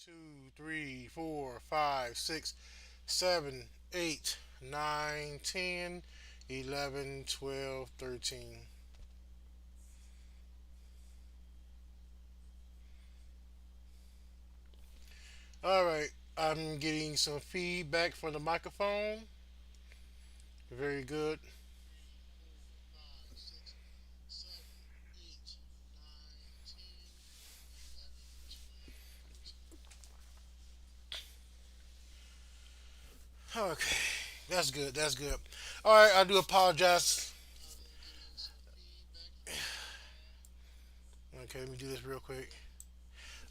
Two, three, four, five, six, seven, eight, nine, 10, 11, 12, 13. All right. I'm getting some feedback from the microphone. Very good. Okay. That's good. That's good. All right. I do apologize. Okay. Let me do this real quick.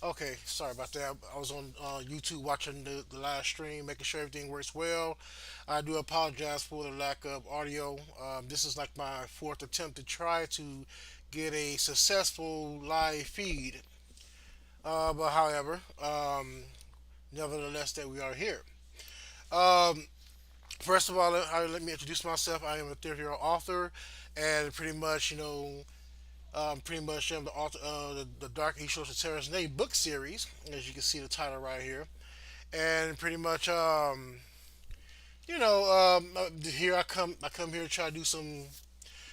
Okay, sorry about that. I was on YouTube watching the live stream, making sure everything works well. I do apologize for the lack of audio. This is like my fourth attempt to try to get a successful live feed. But however, nevertheless, that we are here. Um, First of all, let me introduce myself. I am a third-year author, and pretty much am the author of the Dark ICHALOCHA Terres Nei book series, as you can see the title right here. And pretty much, here I come here to try to do some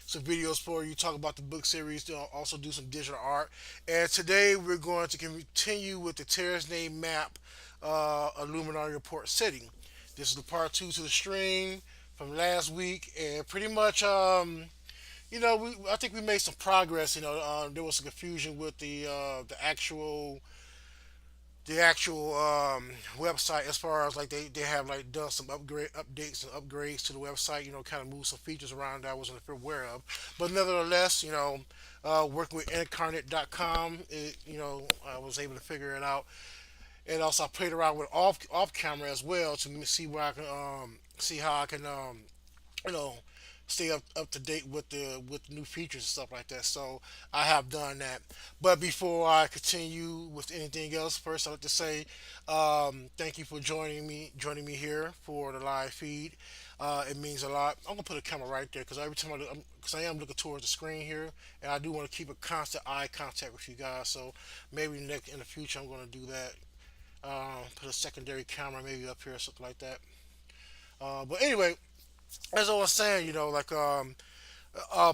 videos for you, talk about the book series, also do some digital art. And today we're going to continue with the Terres Nei Map, Illuminarium report setting. This is the part two to the stream from last week, and pretty much, I think we made some progress. There was some confusion with the actual website, as far as like they have like done some updates and upgrades to the website. Kind of move some features around that I wasn't aware of. But nevertheless, working with incarnate.com, I was able to figure it out. And also I played around with off camera as well to see where I can see how I can you know stay up to date with new features and stuff like that. So I have done that. But before I continue with anything else, first I'd like to say thank you for joining me here for the live feed. It means a lot. I'm gonna put a camera right there because every time because I am looking towards the screen here, and I do want to keep a constant eye contact with you guys. So maybe in the future I'm gonna do that. Put a secondary camera maybe up here or something like that. But anyway, as I was saying,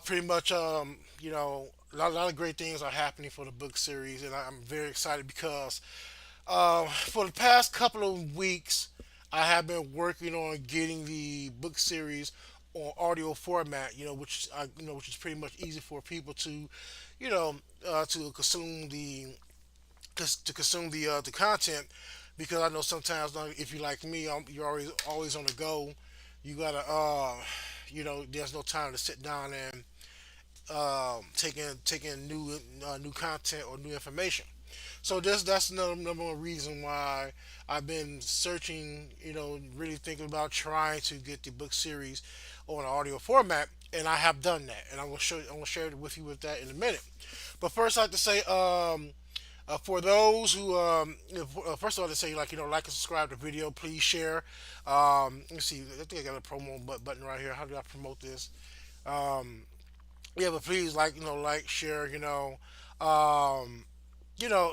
pretty much, a lot of great things are happening for the book series, and I'm very excited because for the past couple of weeks, I have been working on getting the book series on audio format. Which is pretty much easy for people to, to consume the content, because I know sometimes, if you like me, you're always on the go. You gotta there's no time to sit down and taking new content or new information. So that's another number one reason why I've been searching, really thinking about trying to get the book series on audio format, and I have done that, and I'm gonna share it with you with that in a minute. But first, I'd like to say, for those who, first of all, to say, like and subscribe to the video, please share. Let me see. I think I got a promo button right here. How do I promote this? Um, yeah, but please, share.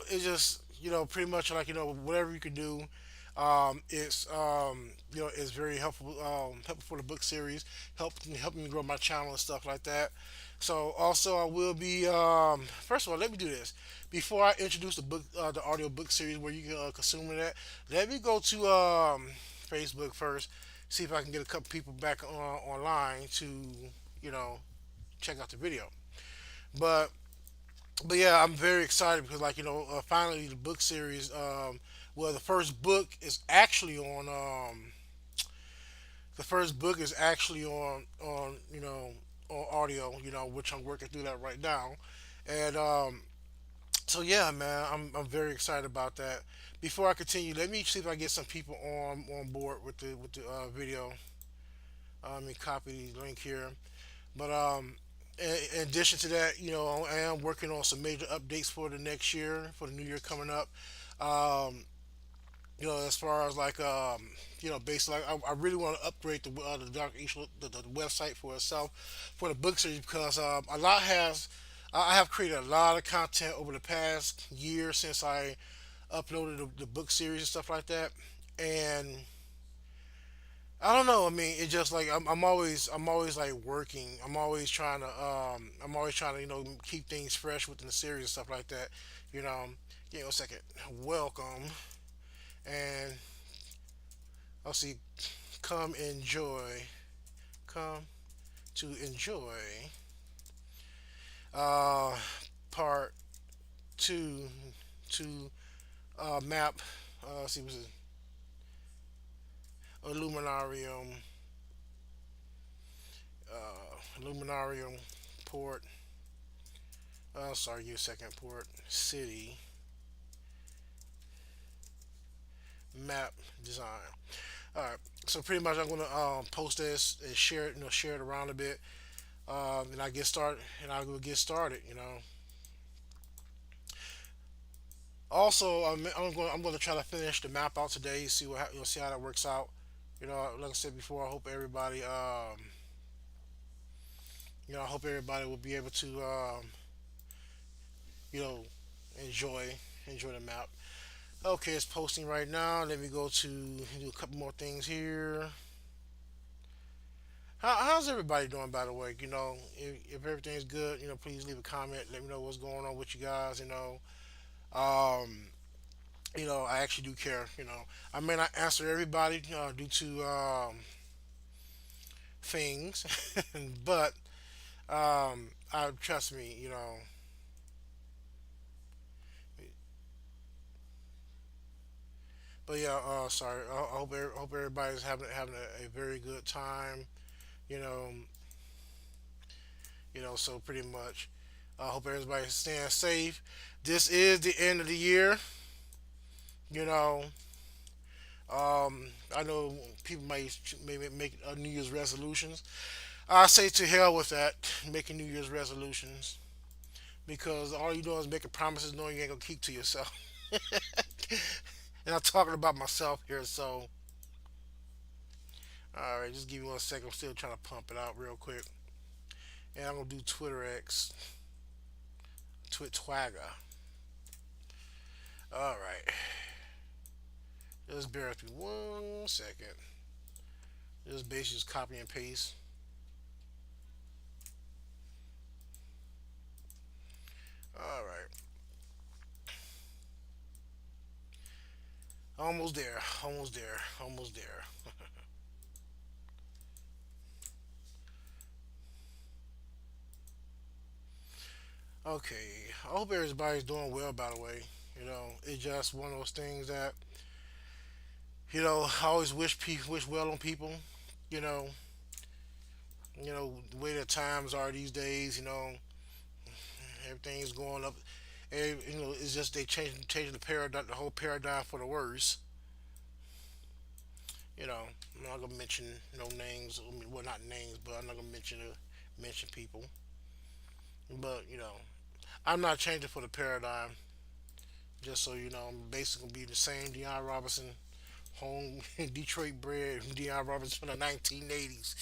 It's just, pretty much, whatever you can do. It's very helpful for the book series, helping me grow my channel and stuff like that. So also, I will be. First of all, let me do this before I introduce the audio book series where you can consume it at. Let me go to Facebook first, see if I can get a couple people back online to, you know, check out the video. But but yeah, I'm very excited because, finally the book series. Well, the first book is actually on on audio. Which I'm working through that right now, and so yeah, man, I'm very excited about that. Before I continue, let me see if I get some people on board with the video. Let me copy the link here. But in addition to that, I am working on some major updates for the next year, for the new year coming up. Um, as far as basically, I really want to upgrade the Dark East, the website for itself, for the book series, because a lot has I have created a lot of content over the past year since I uploaded the book series and stuff like that. And I don't know. I mean, it just like I'm always like working. I'm always trying to keep things fresh within the series and stuff like that. You know, give me a second. Welcome, and I'll see. Come enjoy. Come to enjoy. Uh, part two to map. See, was it Illuminarium? Illuminarium port. Sorry, give a second. Port city map design. All right. So pretty much, I'm gonna post this and share it. Share it around a bit. And I get started. And I will get started. Also, I'm going to try to finish the map out today. See see how that works out. Like I said before, I hope everybody I hope everybody will be able to you know enjoy enjoy the map. Okay, it's posting right now. Let me go to do a couple more things here. How's everybody doing, by the way? If everything's good, please leave a comment. Let me know what's going on with you guys. Um, I actually do care. I may not answer everybody due to things, but I trust me. But yeah, sorry. I hope everybody's having a very good time. You know, So pretty much, I hope everybody's staying safe. This is the end of the year. You know, I know people might maybe make New Year's resolutions. I say to hell with that, making New Year's resolutions, because all you doing is making promises knowing you ain't gonna keep to yourself. And I'm talking about myself here, so all right, just give me 1 second. I'm still trying to pump it out real quick, and I'm gonna do Twitter X, Twitwagger. All right, just bear with me 1 second. Just basically just copy and paste. All right, almost there, almost there, almost there. Okay, I hope everybody's doing well. By the way, it's just one of those things that I always wish well on people. You know, the way the times are these days. Everything's going up. It's just they changing the paradigm, the whole paradigm for the worse. I'm not gonna mention no names. I mean, well, not names, but I'm not gonna mention people. But I'm not changing for the paradigm. Just so you know, I'm basically gonna be the same Deion Robinson, home Detroit bred Deion Robinson from the 1980s.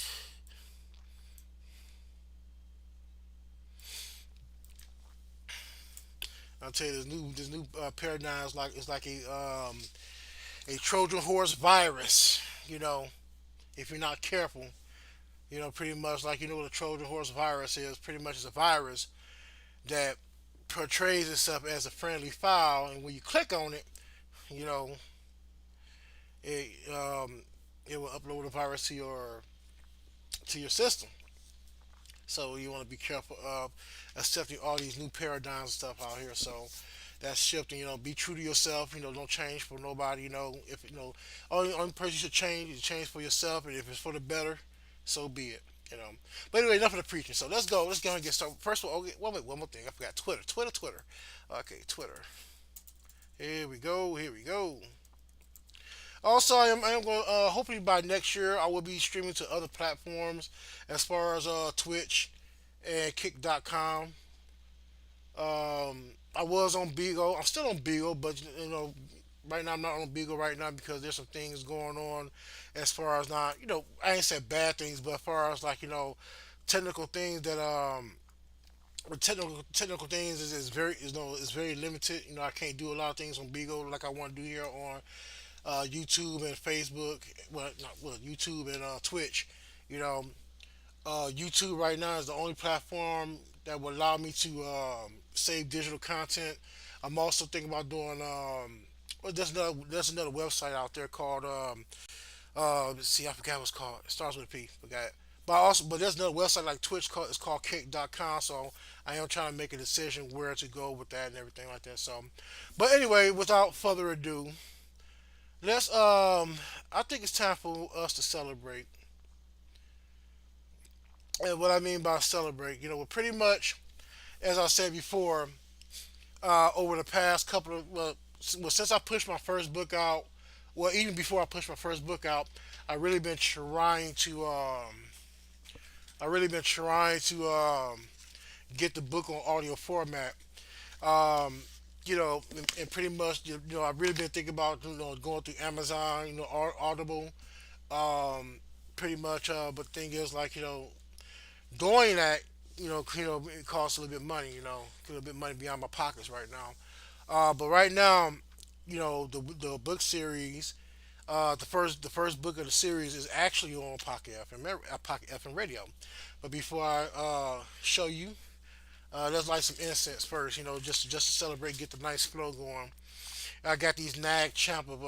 I'll tell you, this new paradigm is like it's like a Trojan horse virus. You know, if you're not careful, pretty much like what a Trojan horse virus is. Pretty much it's a virus that portrays itself as a friendly file, and when you click on it, you know, it it will upload a virus to your system. So you want to be careful of accepting all these new paradigms and stuff out here. So that's shifting. Be true to yourself. Don't change for nobody. If only person you should change is change for yourself, and if it's for the better, so be it. You know. But anyway, enough of the preaching. So let's go. Let's go and get started. First of all, okay, wait, one more thing. I forgot Twitter. Twitter. Okay, Twitter. Here we go. Here we go. Also, I am going. Hopefully by next year, I will be streaming to other platforms, as far as Twitch and Kick.com. I was on Beagle. I'm still on Beagle, but right now I'm not on Beagle right now because there's some things going on, as far as not, I ain't said bad things, but as far as like technical things that the technical things is very is very limited. You know, I can't do a lot of things on Bigo like I want to do here on YouTube and Facebook. Well, not well, YouTube and Twitch. You know, YouTube right now is the only platform that will allow me to save digital content. I'm also thinking about doing. Well, there's another website out there called. Let's see, I forgot what it's called. It starts with a P. Forgot. But there's another website like Twitch called it's called Kick.com. So I am trying to make a decision where to go with that and everything like that. So, but anyway, without further ado, let's. I think it's time for us to celebrate. And what I mean by celebrate, well, pretty much as I said before, over the past couple of since I pushed my first book out, well, even before I pushed my first book out, I really been trying to I really been trying to get the book on audio format. Um, and pretty much, I've really been thinking about going through Amazon, Audible, um, pretty much. But thing is, like, doing that, it costs a little bit of money, a little bit of money beyond my pockets right now. But right now, the book series, the first book of the series is actually on Pocket FM Radio. But before I show you, let's light some incense first. Just to celebrate, get the nice flow going. I got this Nag Champa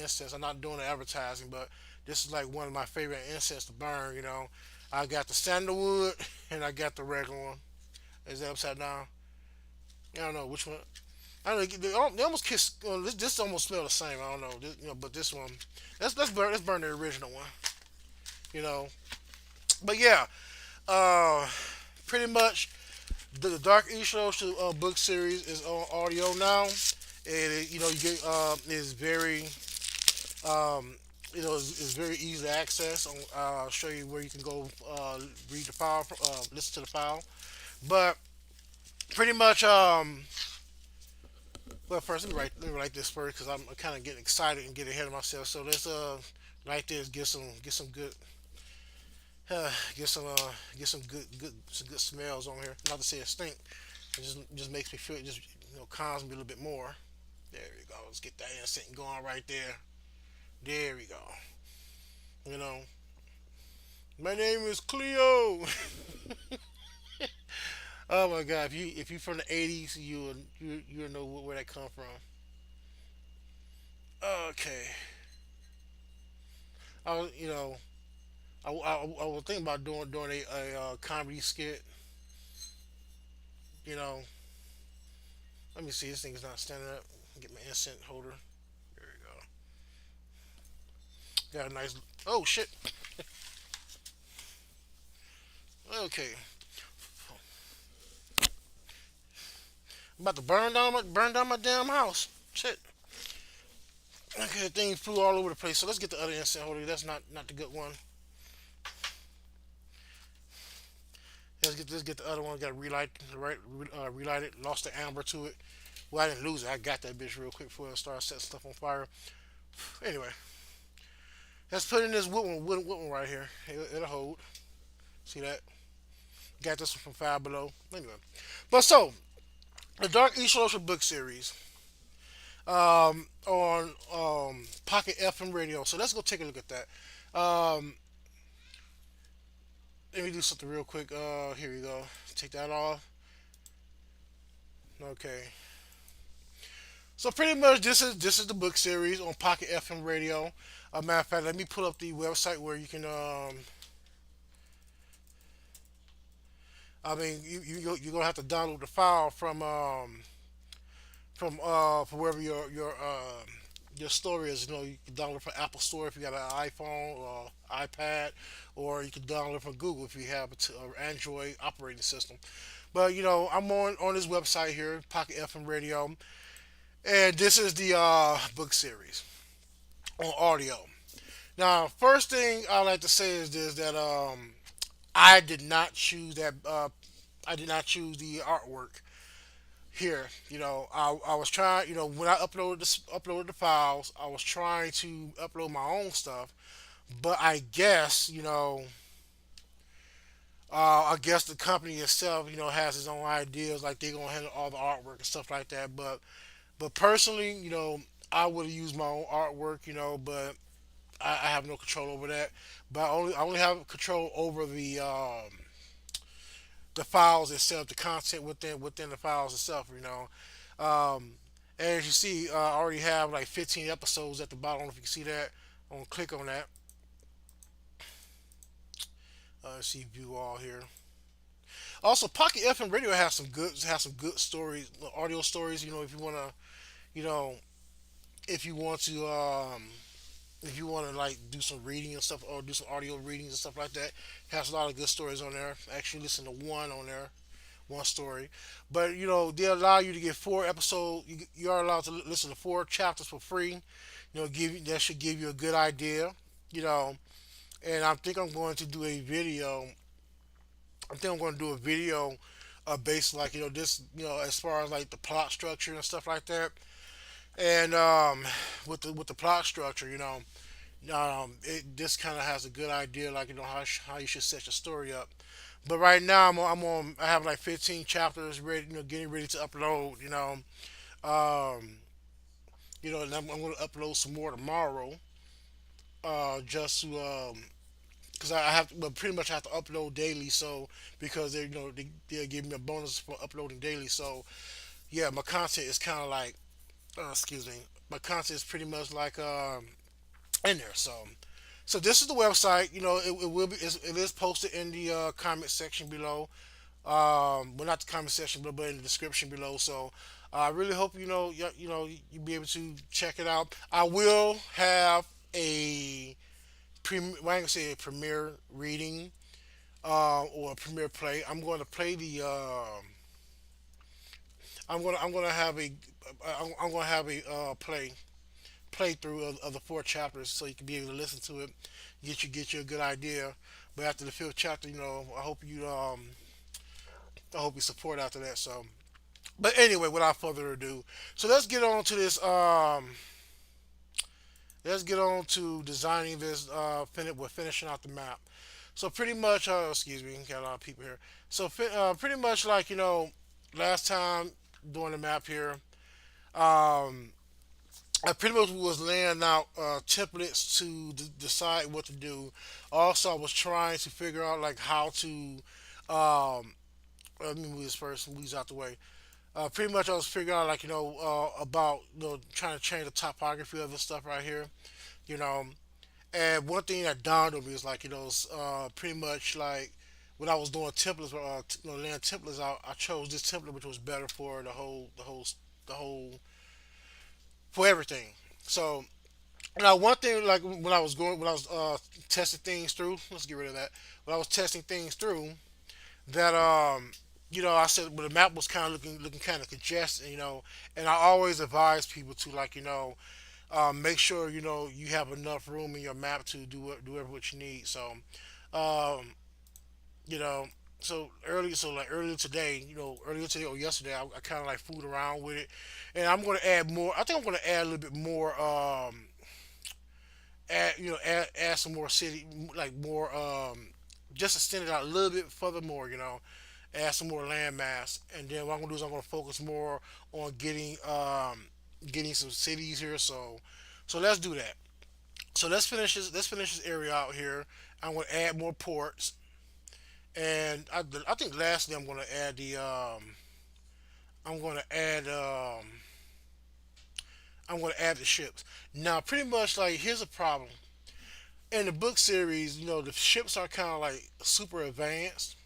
incense. I'm not doing the advertising, but this is like one of my favorite incense to burn. I got the sandalwood and I got the regular one. Is that upside down? I don't know which one. I don't know. They almost kiss. This almost smell the same. I don't know. But this one, let's burn the original one. You know. But yeah, uh, pretty much the Dark Ishalocha book series is on audio now, and you get is very is very easy to access. I'll show you where you can go read the file, listen to the file. But pretty much well, first let me write this first because I'm kind of getting excited and get ahead of myself. So let's write this, get some good get some good smells on here. Not to say it stink. It just makes me feel, it just calms me a little bit more. There we go. Let's get that incense going right there. There we go. You know, my name is Cleo. Oh my God! If you from the '80s, you'll know where that come from. Okay. I was I was thinking about doing a comedy skit. You know, let me see. This thing is not standing up. Get my incense holder. There we go. Got a nice. Oh shit. Okay. I'm about to burn down my damn house. Shit. Okay, the thing flew all over the place. So let's get the other incense holder. That's not the good one. Let's get the other one. Got to relight it. Lost the amber to it. Well, I didn't lose it. I got that bitch real quick before I started setting stuff on fire. Anyway, let's put in this wood one right here. It'll hold. See that? Got this one from Five Below. Anyway, but so the Dark Ishalocha book series on Pocket FM Radio. So let's go take a look at that. Let me do something real quick. Here we go. Take that off. Okay. So pretty much this is the book series on Pocket FM Radio. Matter of fact, let me pull up the website where you can. I mean, you're gonna have to download the file from wherever your store is. You can download it from Apple Store if you got an iPhone or iPad, or you can download it from Google if you have an Android operating system. But I'm on this website here, Pocket FM Radio, and this is the book series on audio. Now, first thing I like to say is this: that I did not choose that. I did not choose the artwork here. I was trying. When I uploaded the files, I was trying to upload my own stuff. But I guess I guess the company itself, has its own ideas, like they're gonna handle all the artwork and stuff like that. But personally, I would use my own artwork, but I have no control over that. But I only have control over the files itself, the content within the files itself. Um, as you see, I already have like 15 episodes at the bottom. I don't know if you can see that. I'm gonna click on that. See view all here. Also, Pocket FM Radio has some good stories, audio stories. You know, if you want to, if you want to like do some reading and stuff, or do some audio readings and stuff like that, it has a lot of good stories on there. Actually, listen to one on there, one story. But they allow you to get 4 episodes. You are allowed to listen to 4 chapters for free. That should give you a good idea. You know, and I think I'm going to do a video. I think I'm going to do a video based like this as far as like the plot structure and stuff like that. And with the plot structure, this kind of has a good idea, like how you should set your story up. But right now, I have like 15 chapters ready, getting ready to upload. Um, and I'm going to upload some more tomorrow. Just to because I have to, but pretty much I have to upload daily. So because they'll give me a bonus for uploading daily. So yeah, my content is kind of like excuse me, my content is pretty much like in there. So this is the website. It will be it is posted in the comment section below. Well, not the comment section, but in the description below. So I really hope you be able to check it out. I will have a well, I ain't gonna say a premiere reading or a premiere play. I'm gonna have a playthrough of the 4 chapters, so you can be able to listen to it, get you a good idea. But after the 5th chapter, I hope you support after that. So, but anyway, without further ado, so let's get on to this. Let's get on to designing this. We're finishing out the map. So pretty much, excuse me, got a lot of people here. So pretty much like last time doing the map here. Um, I pretty much was laying out templates to decide what to do. Also, I was trying to figure out like how to. Let me move this first. Move these out the way. Pretty much, I was figuring out like about trying to change the topography of this stuff right here. You know, and one thing that dawned on me is like pretty much like when I was doing templates, laying templates out, I chose this template which was better for the whole for everything. So now, one thing, like when I was testing things through, let's get rid of that. When I was testing things through, that I said, well, the map was kind of looking kind of congested, and I always advise people to like, make sure you have enough room in your map to do what you need. So, um, you know, earlier today, earlier today or yesterday, I kind of like fooled around with it, and I'm going to add more. I think I'm going to add a little bit more. Add some more city, like more, just extend it out a little bit further more, add some more land mass, and then what I'm gonna do is I'm gonna focus more on getting some cities here. So let's do that. So let's finish this area out here. I'm gonna add more ports, and I think lastly I'm gonna add I'm gonna add the ships. Now, pretty much like here's a problem in the book series, the ships are kind of like super advanced.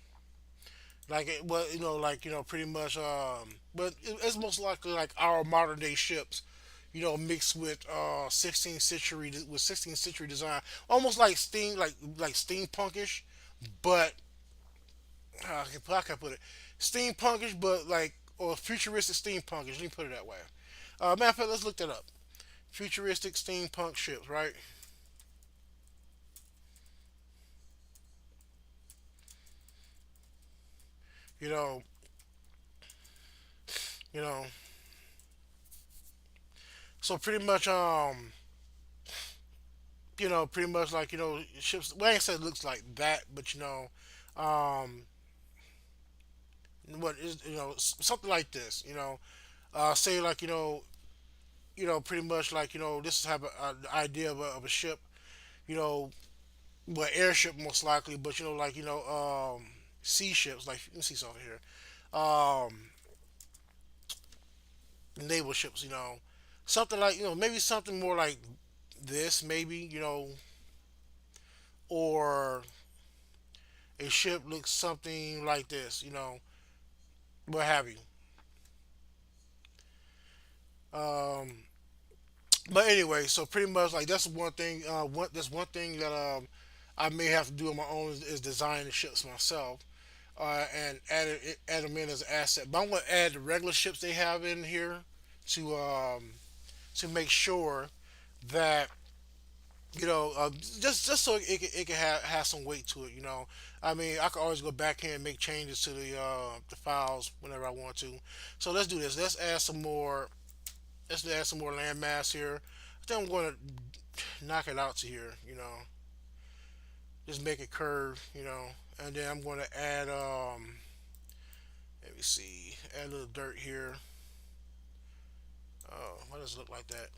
Like it, well, pretty much. But it's most likely like our modern day ships, mixed with 16th century 16th century design, almost like steampunkish, but how can I put it? Steampunkish, but like or futuristic steampunkish. Let me put it that way. Matter of fact, let's look that up. Futuristic steampunk ships, right? You know, you know. So pretty much, pretty much like ships. Well, I ain't said it looks like that, but Um, what is something like this? Say like pretty much like this is have a idea of a ship. You know, well, airship most likely, but like sea ships. Like let me see something here. Um, naval ships. Something like maybe something more like this, maybe or a ship looks something like this. What have you. Um, but anyway, so pretty much like that's one thing. That's one thing that I may have to do on my own is design the ships myself. And add them in as an asset. But I'm going to add the regular ships they have in here to um, to make sure that just so it can have some weight to it. I mean, I can always go back here and make changes to the files whenever I want to. So let's do this. Let's add some more. Let's add some more land mass here. I think I'm going to knock it out to here. Just make it curve. And then I'm going to add let me see, add a little dirt here. Why does it look like that?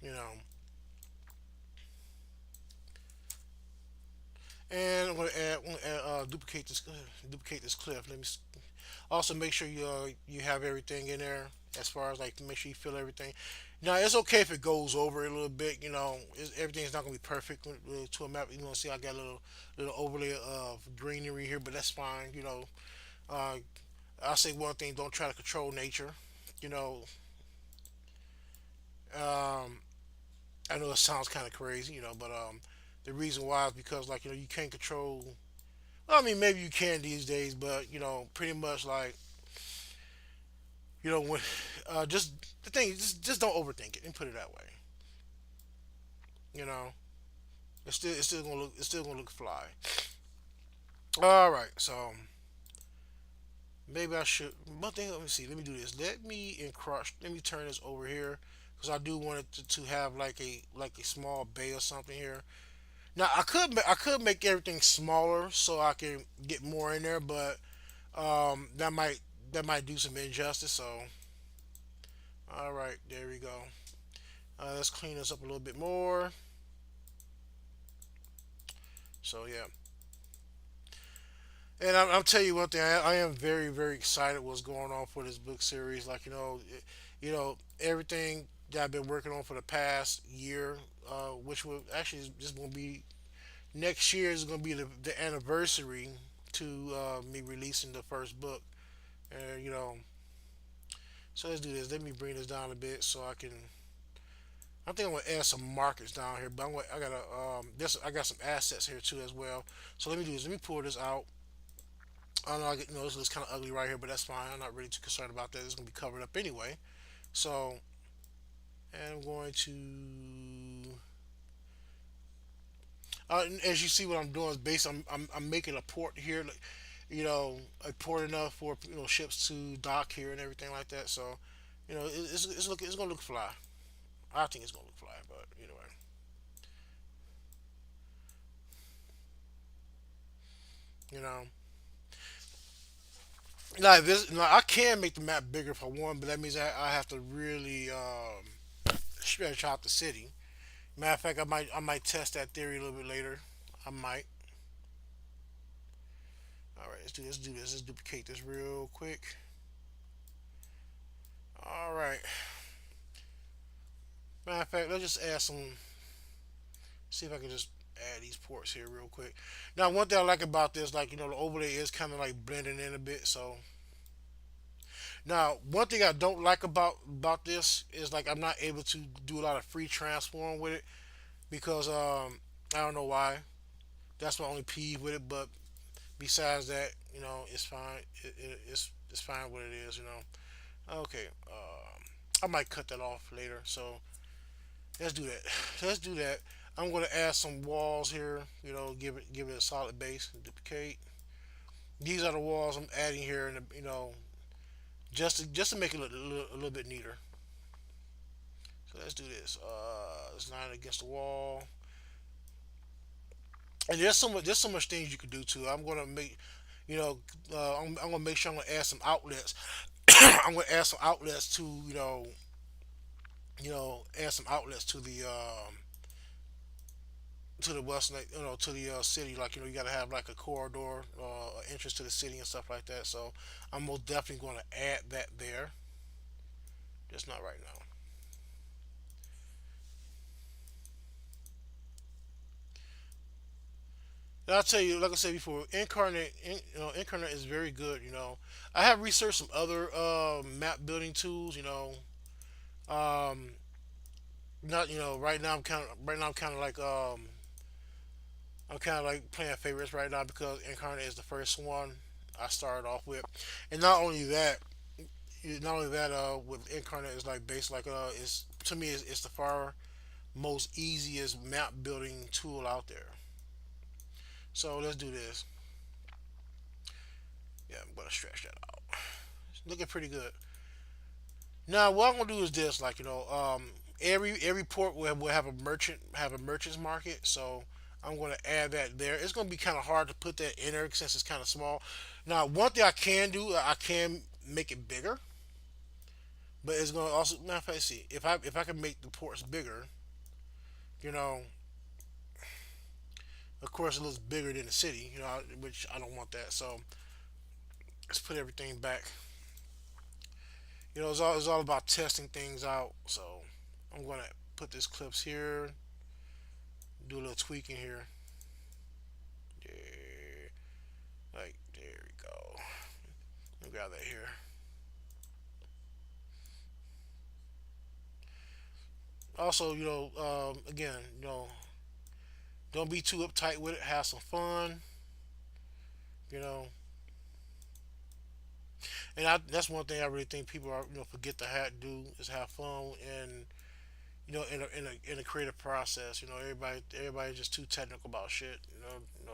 You know, and I'm gonna add duplicate this cliff. Let me also make sure you have everything in there as far as like make sure you fill everything. Now it's okay if it goes over a little bit. Everything's not gonna be perfect to a map. See I got a little overlay of greenery here, but that's fine. Uh, I'll say one thing: don't try to control nature. You know, um, I know it sounds kind of crazy, but the reason why is because like you can't control. Well, I mean maybe you can these days, but pretty much like when just the thing just don't overthink it and put it that way. You know, it's still gonna look fly. All right, so maybe I should. One thing, let me see. Let me do this. Let me encroach. Let me turn this over here because I do want it to have like a small bay or something here. Now I could make everything smaller so I can get more in there, but that might do some injustice. So all right, there we go. Let's clean this up a little bit more. So yeah, and I'll tell you one thing. I am very very excited what's going on for this book series. Like everything that I've been working on for the past year, which will actually is just going to be next year is going to be the anniversary to me releasing the first book. And so let's do this. Let me bring this down a bit so I can. I think I'm gonna add some markers down here, but I gotta this I got some assets here too as well. So let me do this. Let me pull this out. I know this looks kind of ugly right here, but that's fine. I'm not really too concerned about that. It's gonna be covered up anyway. So and I'm going to as you see what I'm doing is basically I'm making a port here, like, a port enough for ships to dock here and everything like that. So it's gonna look fly. I think it's gonna look fly, but anyway, you know. Now I can make the map bigger if I want, but that means I have to really stretch out the city. Matter of fact, I might test that theory a little bit later. I might. All right, let's do this. Do this. Let's duplicate this real quick. All right. Matter of fact, let's just add some. See if I can just add these ports here real quick. Now, one thing I like about this, like the overlay is kind of like blending in a bit. So now, one thing I don't like about this is like I'm not able to do a lot of free transform with it because I don't know why. That's my only peeve with it. But besides that, it's fine. It's fine what it is. Okay. I might cut that off later. So let's do that. Let's do that. I'm going to add some walls here. Give it a solid base. Duplicate. These are the walls I'm adding here, and just to make it look a little bit neater. So let's do this. Let's line it against the wall. And there's so much things you can do too. I'm gonna make, you know, I'm gonna make sure I'm gonna add some outlets. I'm gonna add some outlets to, add some outlets to the western, to the city. Like, you gotta have like a corridor, entrance to the city and stuff like that. So I'm most definitely gonna add that there. Just not right now. And I'll tell you, like I said before, Incarnate is very good. I have researched some other map building tools. Um, not right now I'm kind of like I'm kind of like playing favorites right now because Incarnate is the first one I started off with, and not only that, with Incarnate is like based like it's to me it's the far most easiest map building tool out there. So let's do this. Yeah, I'm gonna stretch that out. It's looking pretty good. Now what I'm gonna do is this, like every port will have a merchant's market. So I'm gonna add that there. It's gonna be kind of hard to put that in there since it's kind of small. Now one thing I can do, I can make it bigger, but it's gonna also matter of fact, see if I can make the ports bigger, you know, of course it looks bigger than the city, which I don't want that. So let's put everything back. It's all about testing things out. So I'm gonna put this clips here, do a little tweaking here. There, like there we go. Let me grab that here. Also, again, don't be too uptight with it. Have some fun, you know. And that's one thing I really think people are, forget to do is have fun and in a creative process. Everybody's just too technical about shit.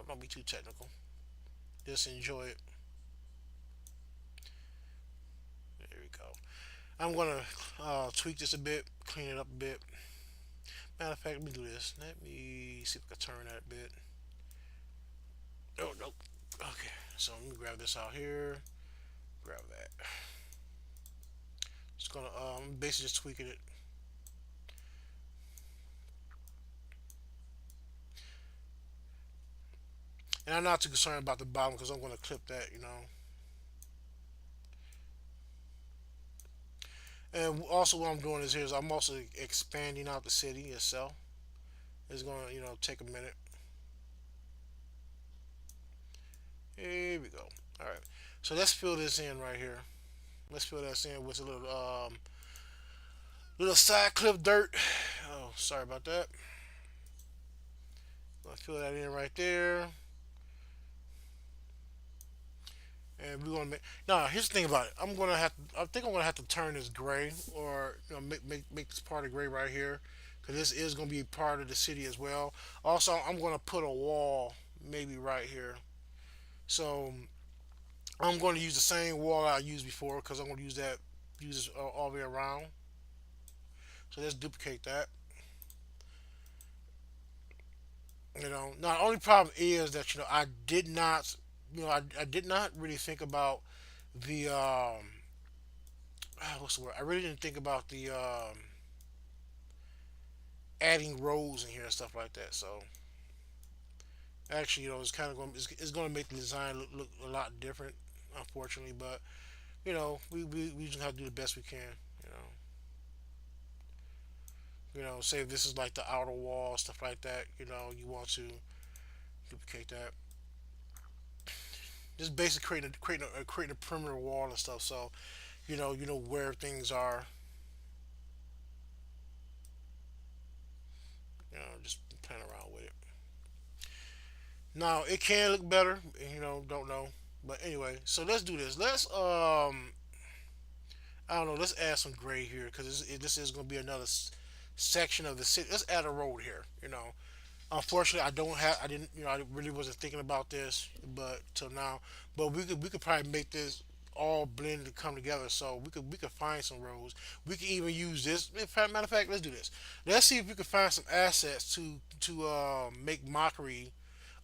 Don't be too technical. Just enjoy it. There we go. I'm gonna tweak this a bit, clean it up a bit. Matter of fact, let me do this. Let me see if I can turn that a bit. Oh no. Okay. So let me grab this out here. Grab that. Just gonna basically just tweaking it. And I'm not too concerned about the bottom because I'm gonna clip that. And also what I'm doing is I'm also expanding out the city itself. It's gonna take a minute. Here we go. All right. So let's fill this in right here. Let's fill this in with a little side clip dirt. Oh, sorry about that. I'll fill that in right there. And we're gonna make. Now, here's the thing about it. I think I'm gonna have to turn this gray, or make this part of gray right here, because this is gonna be part of the city as well. Also, I'm gonna put a wall maybe right here. So I'm going to use the same wall I used before because I'm going to use this all the way around. So let's duplicate that. Now the only problem is that I did not, I did not really think about the what's the word? I really didn't think about the adding rows in here and stuff like that. So actually, it's kind of it's going to make the design look a lot different, unfortunately. But we just have to do the best we can. You know, say if this is like the outer wall, stuff like that. You want to duplicate that. Just basically creating a perimeter wall and stuff. So you know where things are. Just playing around with it. Now it can look better. Don't know. But anyway, so let's do this. I don't know. Let's add some gray here because this is going to be another section of the city. Let's add a road here. Unfortunately, I didn't, I really wasn't thinking about this, but till now. But we could probably make this all blend to come together. So we could find some roads. We could even use this. Matter of fact, let's do this. Let's see if we can find some assets to make mockery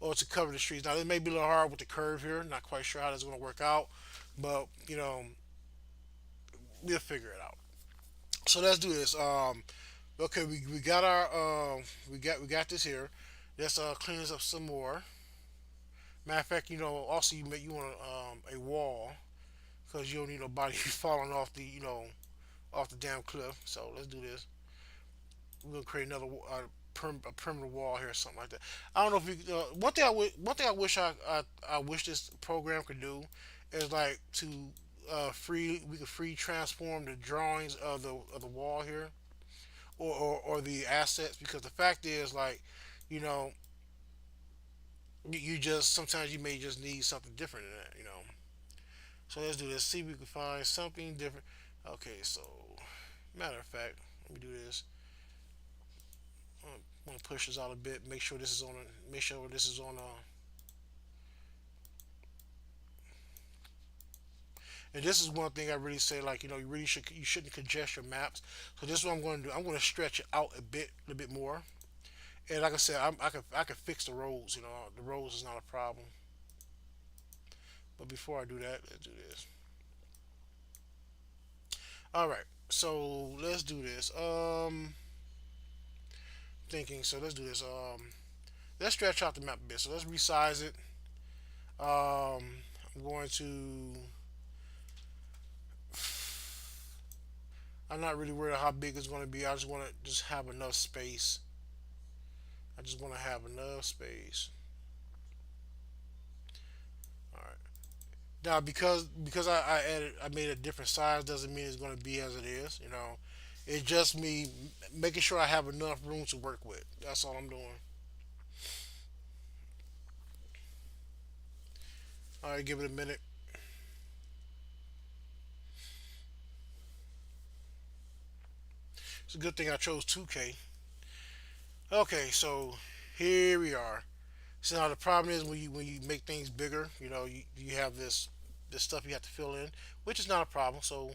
or to cover the streets. Now it may be a little hard with the curve here. Not quite sure how that's going to work out, but we'll figure it out. So let's do this. Okay, we got our we got this here. Let's clean this up some more. Matter of fact, also you want a wall because you don't need nobody falling off the off the damn cliff. So let's do this. We're gonna create another a perimeter wall here, or something like that. I don't know if you. One thing I wish I wish this program could do is like to free we could free transform the drawings of the wall here, or the assets, because the fact is, like, you know you just sometimes you may just need something different than that. So let's do this. See if we can find something different. Okay, so matter of fact, let me do this. I'm gonna push this out a bit. Make sure this is on. Make sure this is on. And this is one thing I really say. Like, you shouldn't congest your maps. So this is what I'm going to do. I'm going to stretch it out a bit more. And like I said, I can fix the roads. The roads is not a problem. But before I do that, let's do this. All right. So let's do this. Thinking. So let's do this. Let's stretch out the map a bit. So let's resize it. I'm going to. I'm not really worried how big it's going to be. I just want to just have enough space. I just want to have enough space. All right. Now, because I made a different size doesn't mean it's going to be as it is. It's just me making sure I have enough room to work with. That's all I'm doing. All right, give it a minute. It's a good thing I chose 2K. Okay, so here we are. So now the problem is when you make things bigger, you have this stuff you have to fill in, which is not a problem. So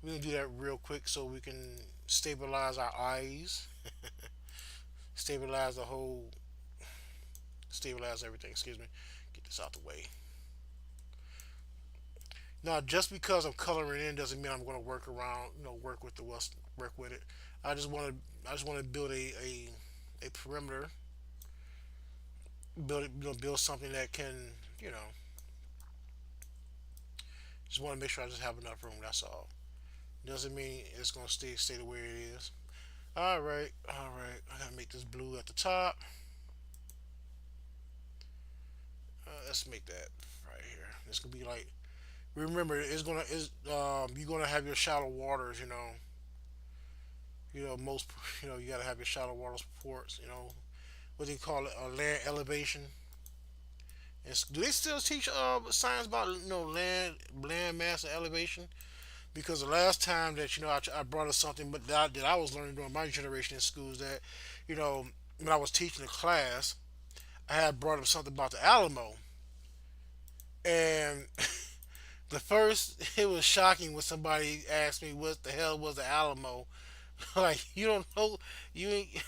we're gonna do that real quick so we can stabilize our eyes, stabilize the whole, stabilize everything. Excuse me. Get this out the way. Now, just because I'm coloring in doesn't mean I'm going to work around, work with the west, work with it. I just want to build a perimeter, build something that can, you know, just want to make sure I just have enough room. That's all. Doesn't mean it's going to stay the way it is. All right, all right. I gotta make this blue at the top. Let's make that right here. This could be like, remember, you're gonna have your shallow waters. Most you gotta have your shallow water supports. What they call it, land elevation. Do they still teach science about land mass and elevation? Because the last time that I brought up something, but that I was learning during my generation in schools, that you know when I was teaching a class, I had brought up something about the Alamo, and the first it was shocking when somebody asked me what the hell was the Alamo. Like, you don't know, you ain't.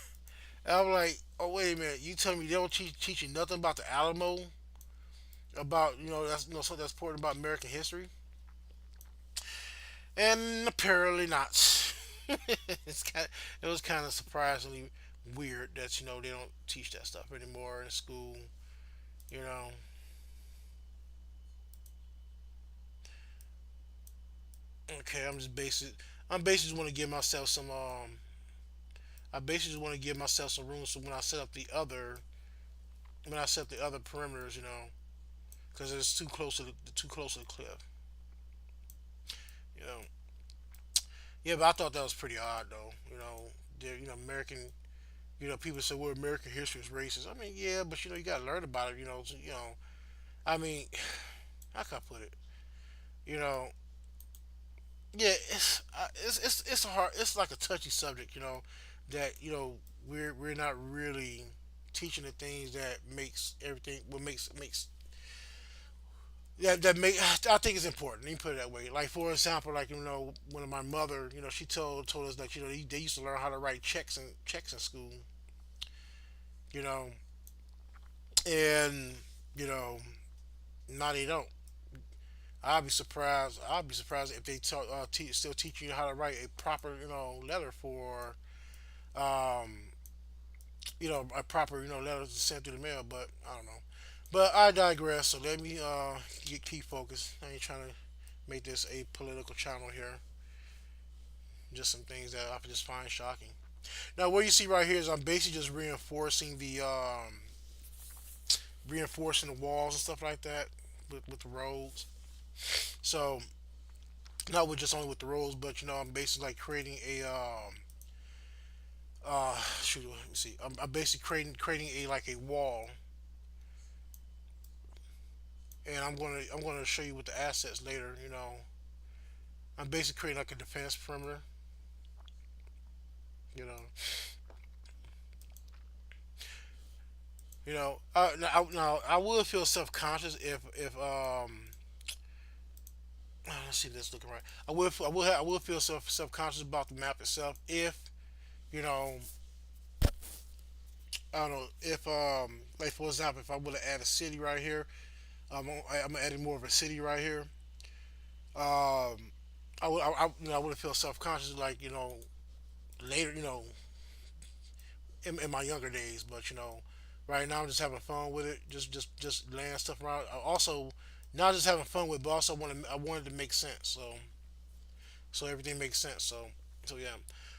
I'm like, oh wait a minute, you telling me they don't teach you nothing about the Alamo, about that's something that's important about American history, and apparently not. It was kind of surprisingly weird that they don't teach that stuff anymore in school. You know, okay, I'm basically want to give myself some I basically just want to give myself some room so when I set up the other perimeters, because it's too close to the cliff. You know, yeah, but I thought that was pretty odd though. American. People say, well, American history is racist. I mean, yeah, but you got to learn about it. I mean, how can I put it? You know, yeah, it's a hard, it's like a touchy subject. That we're not really teaching the things that makes everything what makes that make I think it's important. Let me put it that way. Like, for example, like when my mother, she told us that they used to learn how to write checks in school. You know, And you know, now they don't. I'd be surprised. I'd be surprised if they still teach you how to write a proper, letter for, um, a proper, letter to send through the mail. But I don't know. But I digress. So let me keep focused. I ain't trying to make this a political channel here. Just some things that I just find shocking. Now, what you see right here is I'm basically just reinforcing the walls and stuff like that with the roads. So not with just only with the roads, but I'm basically like creating a shoot. Let me see. I'm basically creating a like a wall, and I'm gonna show you with the assets later. I'm basically creating like a defense perimeter. You know, now I would feel self conscious if let's see if this is looking right. I will feel self conscious about the map itself if you know I don't know if like for example if I would have added a city right here. I'm adding more of a city right here. I would have felt self conscious like later in my younger days, but right now I'm just having fun with it, just laying stuff around. Also, not just having fun with, it, but also I wanted to make sense, so everything makes sense. So yeah.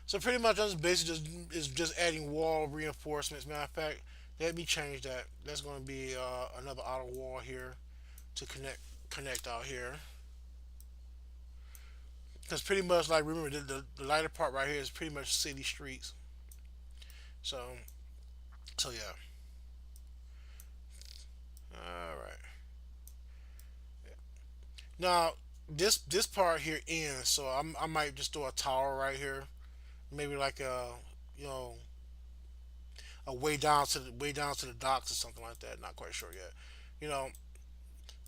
So pretty much I'm just basically just adding wall reinforcements. Matter of fact, let me change that. That's going to be another outer wall here to connect out here. Because pretty much like remember the lighter part right here is pretty much city streets. So yeah. All right. Now this part here ends, so I might just do a tower right here, maybe like you know a way down to the docks or something like that. Not quite sure yet. You know,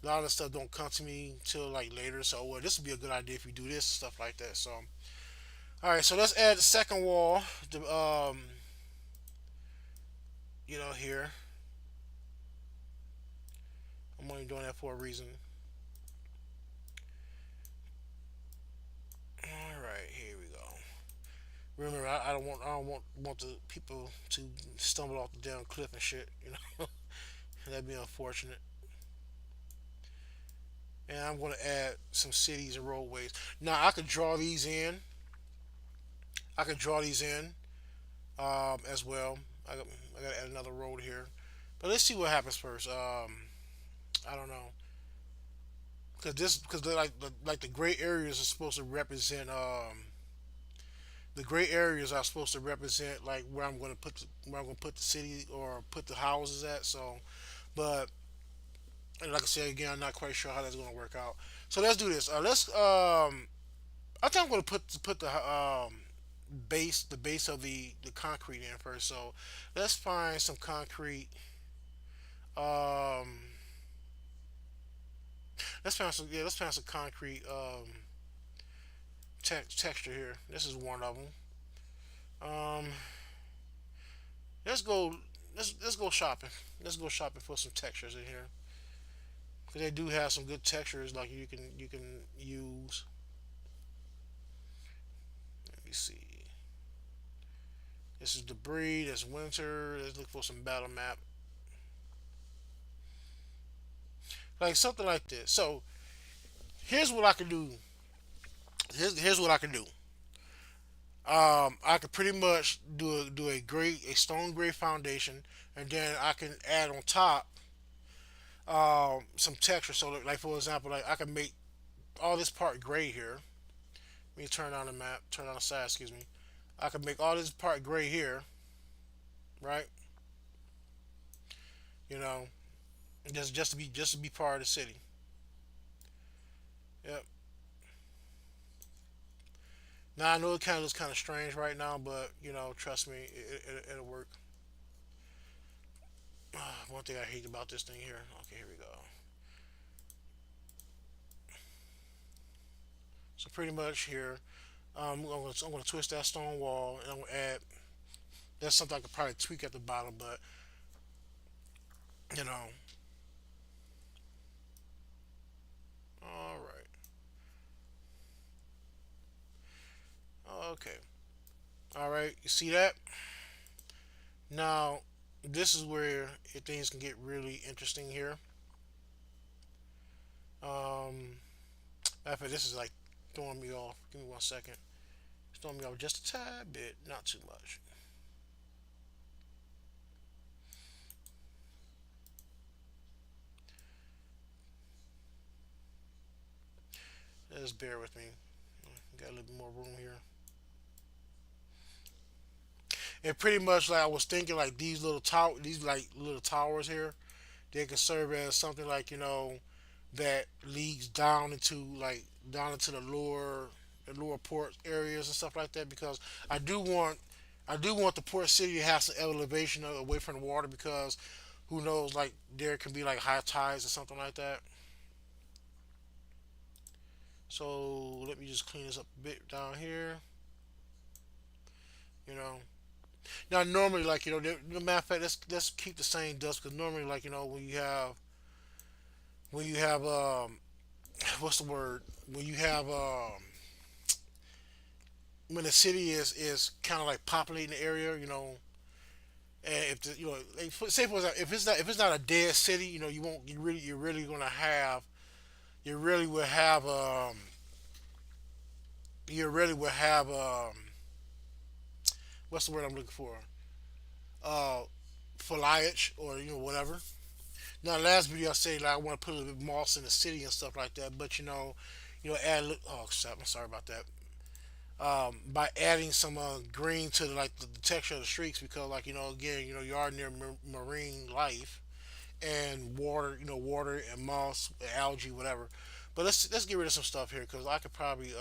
a lot of stuff don't come to me till like later. So well, this would be a good idea if you do this stuff like that. So all right, so let's add the second wall. The here I'm only doing that for a reason. All right, here we go. Remember, I don't want the people to stumble off the damn cliff and shit. That'd be unfortunate. And I'm going to add some cities and roadways. Now I could draw these in. I could draw these in as well. I got to add another road here, but let's see what happens first. I don't know because like the gray areas are supposed to represent the gray areas are supposed to represent like where I'm going to put the city or put the houses at. So, but and like I said again, I'm not quite sure how that's going to work out. So let's do this. Let's I think I'm going to put the base of the concrete in first. So let's find some concrete. Um, let's find some concrete texture here. This is one of them. Um, let's go let's go shopping. Let's go shopping for some textures in here because they do have some good textures like you can use. Let me see. This is debris. That's winter. Let's look for some battle map, like something like this. So here's what I can do. Here's what I can do. I could pretty much do a stone gray foundation, and then I can add on top some texture. So like for example, like I can make all this part gray here. Let me turn on the map, turn on the side. Excuse me. I can make all this part gray here, right? You know, just to be part of the city. Yep. Now I know it kind of looks kind of strange right now, but trust me, it'll work. One thing I hate about this thing here. Okay, here we go. So pretty much here, I'm gonna twist that stone wall, and I'm gonna add. That's something I could probably tweak at the bottom, but You know. All right. Okay. All right. You see that? Now, this is where things can get really interesting here. Um, matter of fact, this is like throwing me off. Give me 1 second. It's throwing me off just a tad bit, not too much. Just bear with me. Got a little bit more room here. And pretty much like I was thinking, like these like little towers here, they could serve as something like that leads down into the lower port areas and stuff like that. Because I do want I do want the port city to have some elevation away from the water because who knows, like there can be like high tides or something like that. So let me just clean this up a bit down here. You know. Now normally, like the matter of fact, let's keep the same dust because normally, like when you have what's the word, when you have when the city is kind of like populating the area, and if like, say for example, if it's not a dead city, you won't you're really gonna have you really will have you really will have what's the word I'm looking for, uh foliage or whatever. Now, last video I said like I want to put a little bit moss in the city and stuff like that, but add. Oh, I'm sorry about that. By adding some green to the texture of the streets because like again you are near marine life and water, water and moss, algae, whatever. But let's get rid of some stuff here because I could probably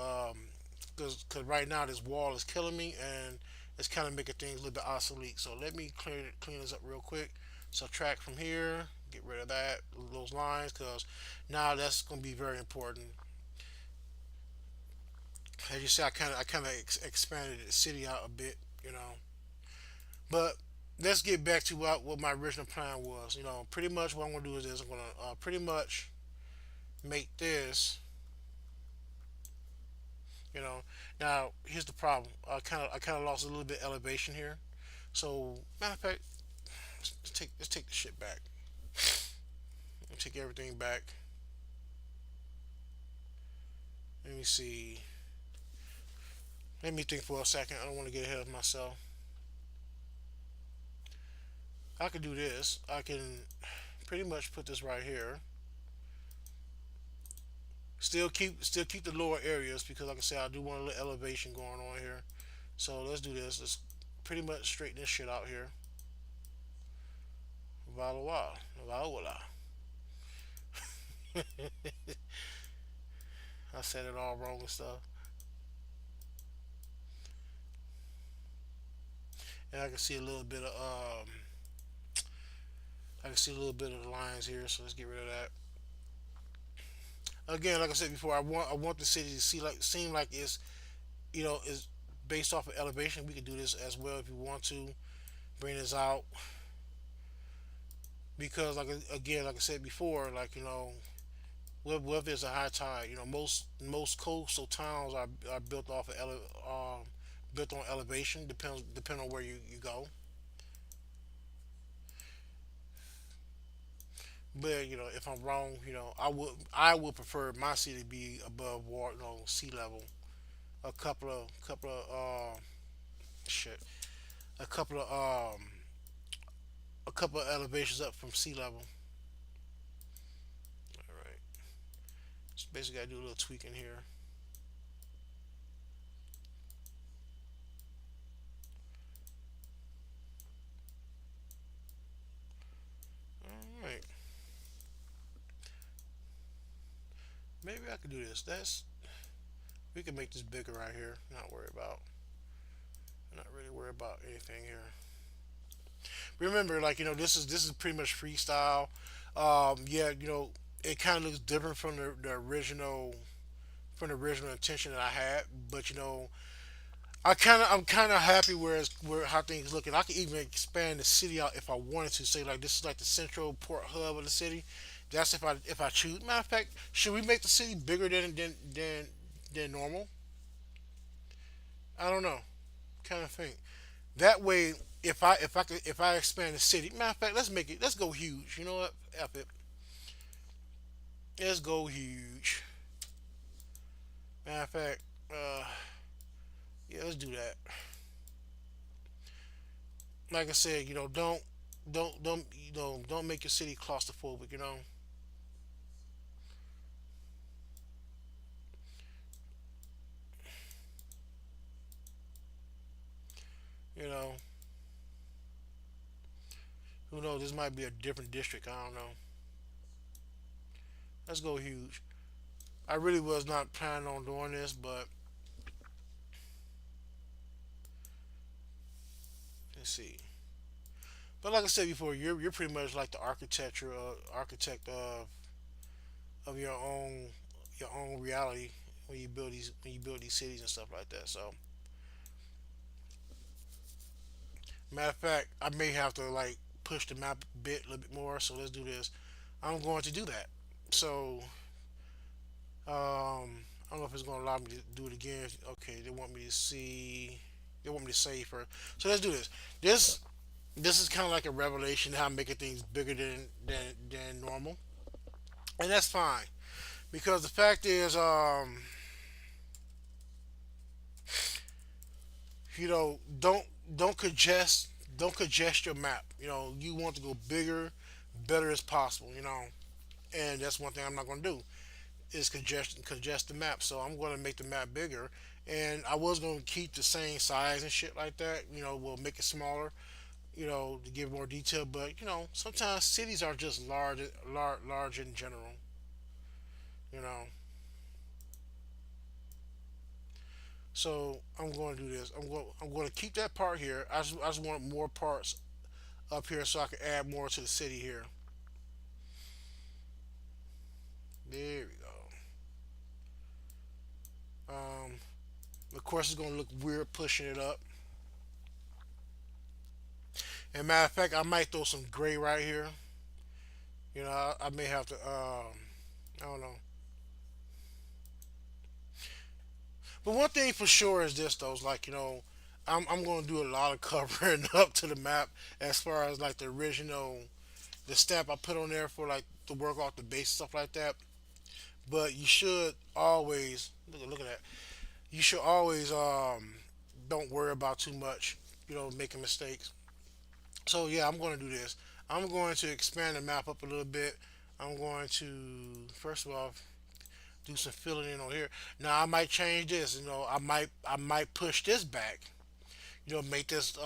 because right now this wall is killing me and it's kind of making things a little bit obsolete. So let me clean this up real quick. Subtract from here, get rid of those lines because now that's going to be very important. As you see, I kind of expanded the city out a bit, you know. But let's get back to what my original plan was. Pretty much what I'm gonna do is this: I'm gonna pretty much make this. You know, now here's the problem. I kind of lost a little bit of elevation here. So matter of fact, let's take the shit back. Let's take everything back. Let me see. Let me think for a second. I don't want to get ahead of myself. I could do this. I can pretty much put this right here. Still keep the lower areas because like I said, I do want a little elevation going on here. So let's do this. Let's pretty much straighten this shit out here. Valois. Valois. I said it all wrong and stuff. And I can see a little bit of I can see a little bit of the lines here, so let's get rid of that. Again, like I said before, I want the city to seem like is based off of elevation. We can do this as well if you want to bring this out because like I said before, like whether there's a high tide, most coastal towns are built off of built on elevation. Depending on where you go. But if I'm wrong, I would prefer my city to be above water, sea level. A couple of shit, a couple of a couple of elevations up from sea level. All right, so basically I do a little tweaking here. All right, maybe I could do this. We can make this bigger right here. Not really worried about anything here. Remember, like this is pretty much freestyle. Yeah, it kind of looks different from the original intention that I had, but I'm kind of happy where how things looking. I could even expand the city out if I wanted to. Say like this is like the central port hub of the city. That's if I choose. Matter of fact, should we make the city bigger than normal? I don't know. Kind of think that way. If I expand the city, matter of fact, let's make it. Let's go huge. You know what? F it. Let's go huge. Matter of fact, uh, yeah, let's do that. Like I said, don't make your city claustrophobic. You know, who knows? This might be a different district. I don't know. Let's go huge. I really was not planning on doing this, but let's see. But like I said before, you're pretty much like the architect of your own reality when you build these cities and stuff like that. So matter of fact, I may have to like push the map a little bit more. So let's do this. I'm going to do that. So I don't know if it's going to allow me to do it again. Okay, they want me to see. They want me to save first. So let's do this. This this is kind of like a revelation how I'm making things bigger than normal, and that's fine because the fact is, you know, don't congest your map. You know, you want to go bigger, better as possible. And that's one thing I'm not going to do is congest the map. So I'm going to make the map bigger, and I was going to keep the same size and shit like that. We'll make it smaller. To give more detail. But sometimes cities are just large in general. You know, so I'm going to do this. I'm going to keep that part here. I just want more parts up here so I can add more to the city here. There we go. Of course, it's going to look weird pushing it up. And matter of fact, I might throw some gray right here. I may have to. I don't know. But one thing for sure is this though. Is like I'm going to do a lot of covering up to the map as far as like the original the stamp I put on there for like to work off the base stuff like that. But you should always look at that. You should always don't worry about too much. Making mistakes. So yeah, I'm going to do this. I'm going to expand the map up a little bit. I'm going to first of all do some filling in on here. Now I might change this. I might push this back. Make this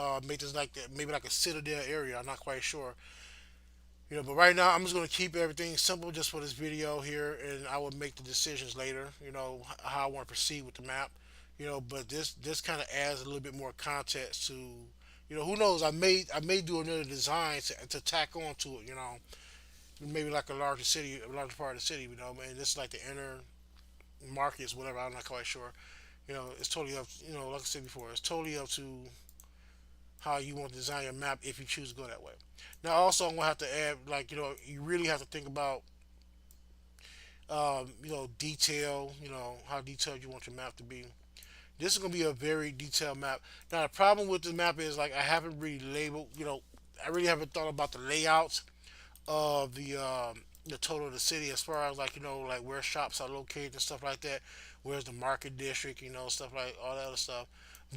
like maybe like a citadel area. I'm not quite sure. But right now I'm just gonna keep everything simple just for this video here, and I will make the decisions later. How I want to proceed with the map. But this kind of adds a little bit more context to. Who knows? I may do another design to tack on to it. Maybe like a larger part of the city. And this is like the inner markets, whatever. I'm not quite sure. It's totally up. Like I said before, it's totally up to how you want to design your map if you choose to go that way. Now, also, I'm gonna have to add, like, you really have to think about, detail. How detailed you want your map to be. This is gonna be a very detailed map. Now, the problem with the map is like I haven't really labeled. I really haven't thought about the layouts of the total of the city as far as like like where shops are located and stuff like that. Where's the market district? Stuff like all that other stuff.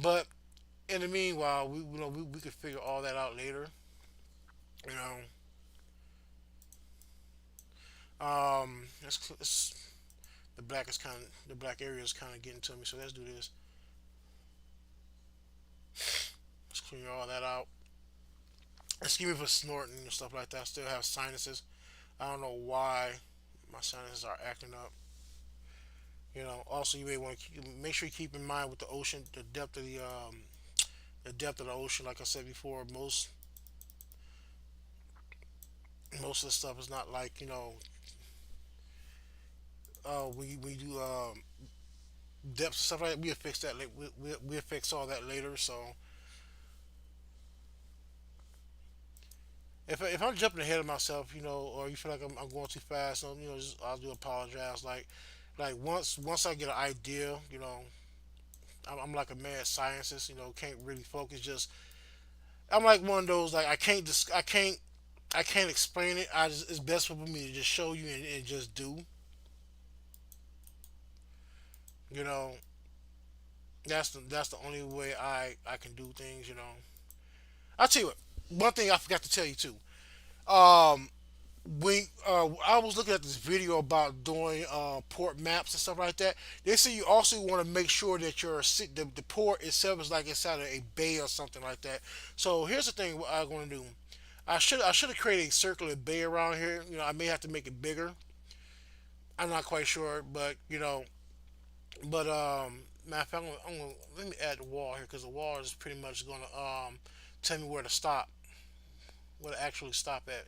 But in the meanwhile, we could figure all that out later. You know, the black area is kind of getting to me. So let's do this. Let's clear all that out. Excuse me for snorting and stuff like that. I still have sinuses. I don't know why my sinuses are acting up. Also you may want to make sure you keep in mind with the ocean, the depth of the ocean. Like I said before, most of the stuff is not like when you do depths and stuff like that. We'll fix that. We'll fix all that later. So if I'm jumping ahead of myself, or you feel like I'm going too fast, so, I do apologize. Like once I get an idea, I'm like a mad scientist. Can't really focus. Just I'm like one of those like I can't explain it. It's best for me to just show you and just do. You know, that's the only way I can do things. I'll tell you what. One thing I forgot to tell you too. Um, when I was looking at this video about doing port maps and stuff like that, they say you also want to make sure that the port itself is like inside of a bay or something like that. So here's the thing: what I'm going to do. I should have created a circular bay around here. I may have to make it bigger. I'm not quite sure, but matter of fact, let me add the wall here because the wall is pretty much going to tell me where to stop, where to actually stop at.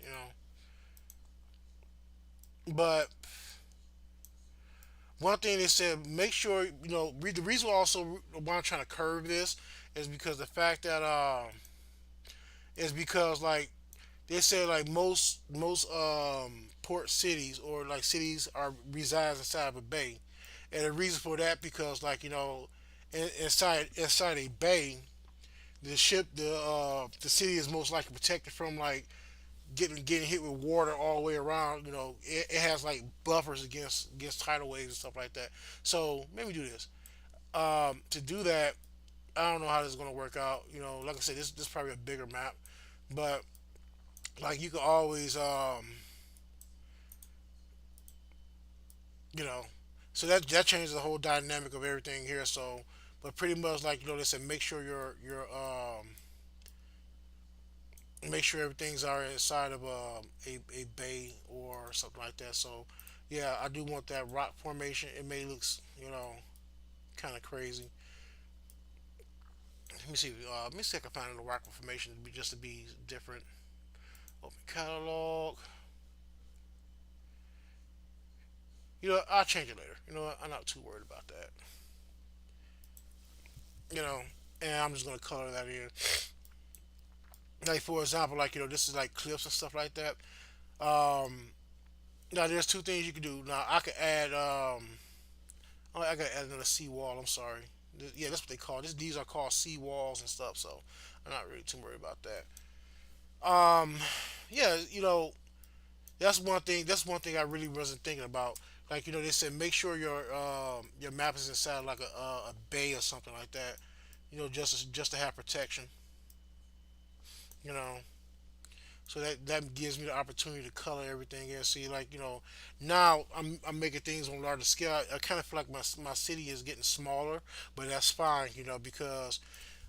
But one thing they said, make sure the reason also why I'm trying to curve this is because the fact that is because like they said like most port cities or like cities are resides inside of a bay, and the reason for that because like inside a bay, the city is most likely protected from like getting hit with water all the way around. It has like buffers against tidal waves and stuff like that. So maybe do this. To do that, I don't know how this is gonna work out. Like I said, this is probably a bigger map, but like you can always you know, so that changes the whole dynamic of everything here. So, but pretty much like they said, make sure everything's are inside of a bay or something like that. So, yeah, I do want that rock formation. It may looks kind of crazy. Let me see. Let me see if I can find a rock formation to be different. Open catalog. I'll change it later. I'm not too worried about that. You know, and I'm just gonna color that in. Like for example, like this is like cliffs and stuff like that. Um, Now there's two things you can do. Now I could add. Oh, I gotta add another seawall. I'm sorry. Yeah, that's what they call this. These are called seawalls and stuff. So I'm not really too worried about that. Yeah, that's one thing. That's one thing I really wasn't thinking about. Like they said, make sure your map is inside like a bay or something like that. Just to have protection. You know, so that gives me the opportunity to color everything and see like now I'm making things on a larger scale. I kind of feel like my city is getting smaller, but that's fine, because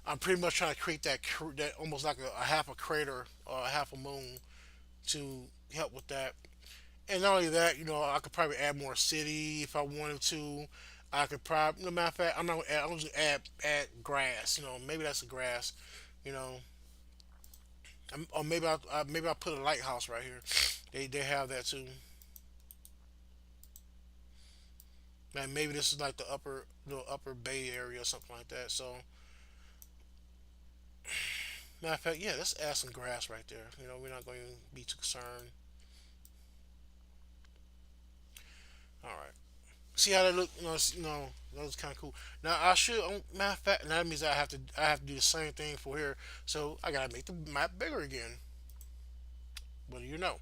I'm pretty much trying to create that almost like a half a crater or a half a moon to help with that. And not only that, I could probably add more city if I wanted to. I could probably, no matter of fact, I'm not gonna add. I'm just gonna add grass. Maybe that's the grass. You know, or maybe I put a lighthouse right here. They have that too. Man, maybe this is like the upper Bay area or something like that. So matter of fact, yeah, let's add some grass right there. We're not going to be too concerned. All right. See how that look? That was kind of cool. Now I should. Matter of fact, that means I have to do the same thing for here. So I gotta make the map bigger again. What do you know?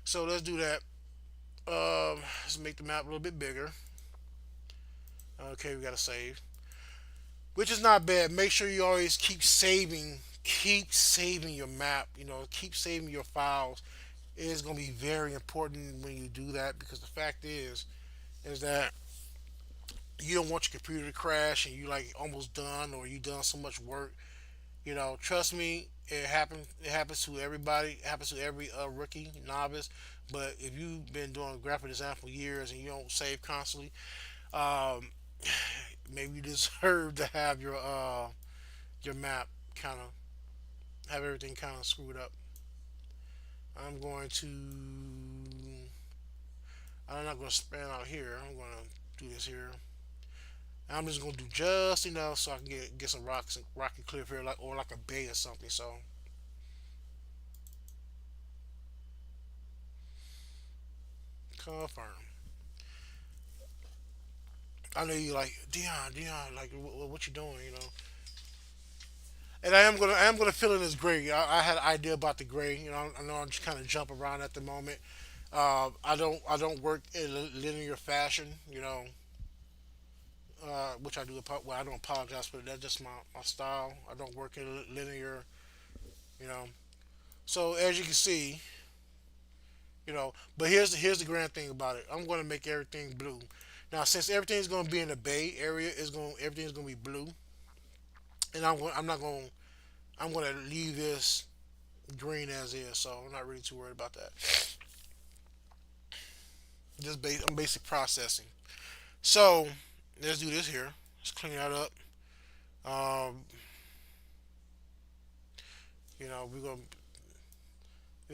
So let's do that. Let's make the map a little bit bigger. Okay, we gotta save, which is not bad. Make sure you always keep saving your map. Keep saving your files. It is gonna be very important when you do that because the fact is that you don't want your computer to crash and you like almost done or you done so much work. Trust me, it happens. It happens to everybody. It happens to every rookie, novice. But if you've been doing graphic design for years and you don't save constantly, um, maybe you deserve to have your map kind of have everything kind of screwed up. I'm going to. I'm not going to span out here. I'm going to do this here. I'm just gonna do just enough so I can get some rocks and rocky cliff here, like or like a bay or something. So confirm. I know you like Dion, like what you doing, And I am gonna fill in this gray. I had an idea about the gray. I know I'm just kind of jump around at the moment. I don't work in a linear fashion. Which I do. Well, I don't apologize for that. That's just my style. I don't work in a linear. You know. So as you can see, But here's the grand thing about it. I'm going to make everything blue. Now, since everything's going to be in the Bay Area, everything's going to be blue, and I'm not going I'm going to leave this green as is. So I'm not really too worried about that. I'm basic processing. So let's do this here. Let's clean that up. Um, we're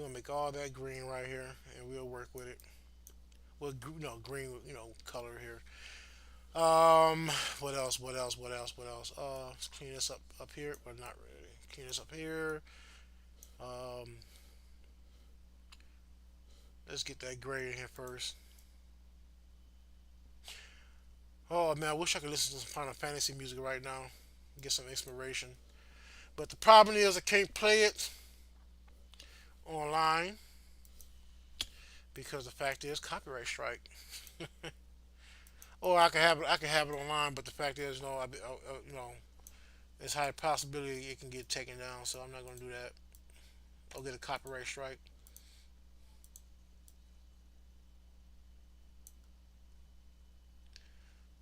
gonna make all that green right here, and we'll work with it. Well, green, color here. What else? What else? What else? What else? Let's clean this up here, but not really. Clean this up here. Um, let's get that gray in here first. Oh man, I wish I could listen to some Final Fantasy music right now, get some inspiration. But the problem is I can't play it online because the fact is copyright strike. Or I can have it online, but the fact is, it's high possibility it can get taken down. So I'm not gonna do that. I'll get a copyright strike.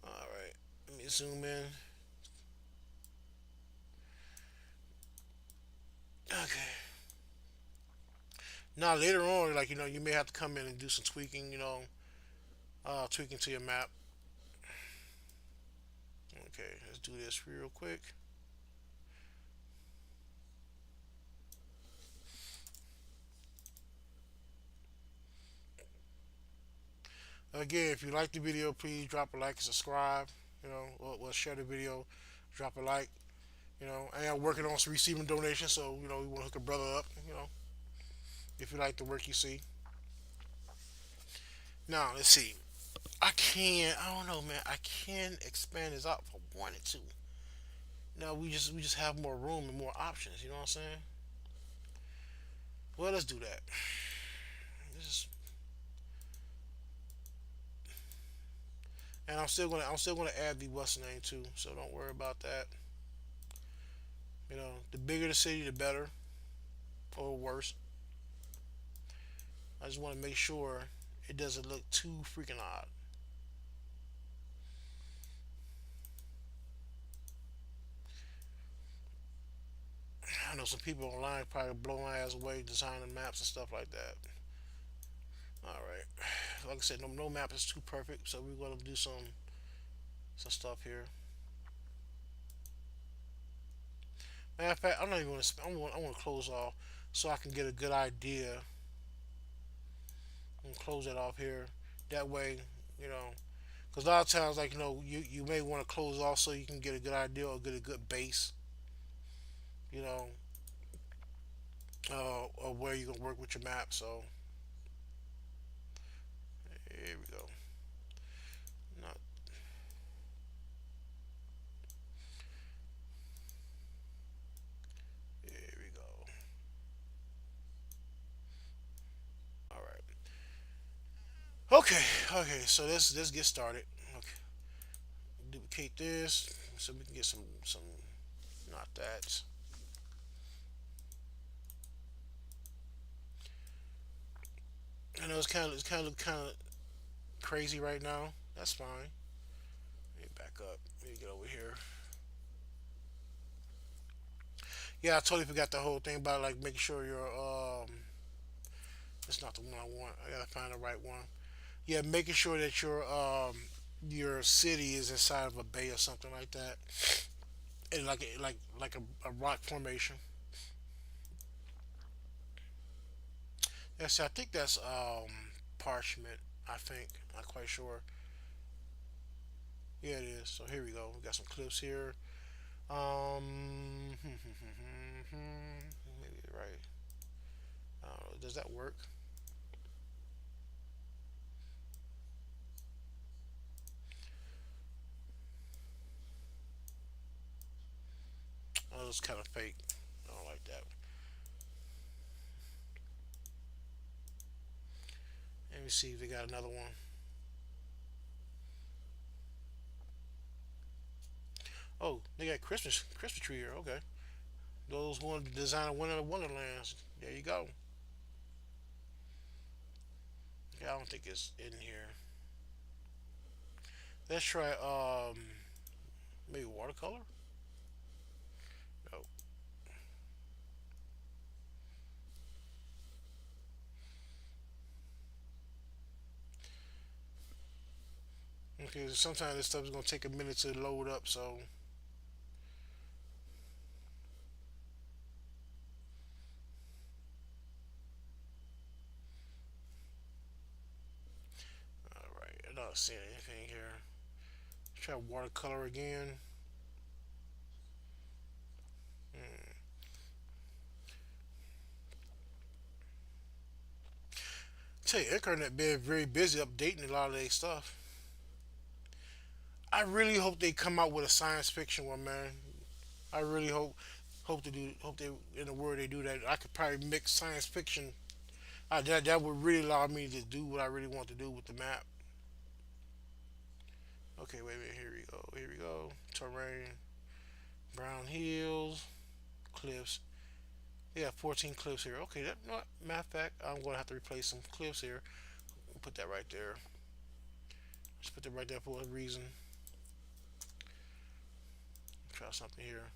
All right, let me zoom in. Okay. Now later on, like you may have to come in and do some tweaking. Tweaking to your map. Okay, let's do this real quick. Again, if you like the video, please drop a like and subscribe. Or share the video, drop a like. I am working on some receiving donations, so we want to hook a brother up. If you like the work you see. Now let's see. I don't know, man. I can expand this out if I wanted to. Now we just have more room and more options. You know what I'm saying? Well, let's do that. This and I'm still gonna add the what's name too. So don't worry about that. The bigger the city, the better, or worse. I just want to make sure it doesn't look too freaking odd. I know some people online probably blow my ass away designing maps and stuff like that. All right, like I said, no map is too perfect, so we're gonna do some stuff here. Matter of fact, I'm not even gonna. I want to close off so I can get a good idea. And close that off here. That way, you know, because a lot of times, like you may want to close off so you can get a good idea or get a good base. You know, of where you're gonna work with your map. So here we go. Not here we go. All right. Okay. Okay. So let's get started. Okay. Duplicate this so we can get some. Not that. I know it's kind of crazy right now. That's fine. Let me back up. Let me get over here. Yeah, I totally forgot the whole thing about like making sure it's not the one I want. I gotta find the right one. Yeah, making sure that your city is inside of a bay or something like that, and like a rock formation. Yes, I think that's parchment. I think. Not quite sure. Yeah, it is. So here we go. We got some clips here. Maybe right. Does that work? Oh, it's kind of fake. I don't like that. Let me see if they got another one. Oh, they got Christmas tree here. Okay, those who want to design a Winter Wonderlands. There you go. Okay, I don't think it's in here. Let's try maybe watercolor. No. Okay, sometimes this stuff is gonna take a minute to load up. So, all right, I'm not seeing anything here. Let's try watercolor again. Hmm. Tell you, internet been very busy updating a lot of their stuff. I really hope they come out with a science fiction one, man. I really hope they in the word they do that. I could probably mix science fiction. That would really allow me to do what I really want to do with the map. Okay, wait a minute. Here we go. Here we go. Terrain, brown hills, cliffs. Yeah, 14 cliffs here. Okay, that, you know what? Matter of fact, I'm gonna have to replace some cliffs here. Put that right there. Just put that right there for a reason. Try something here.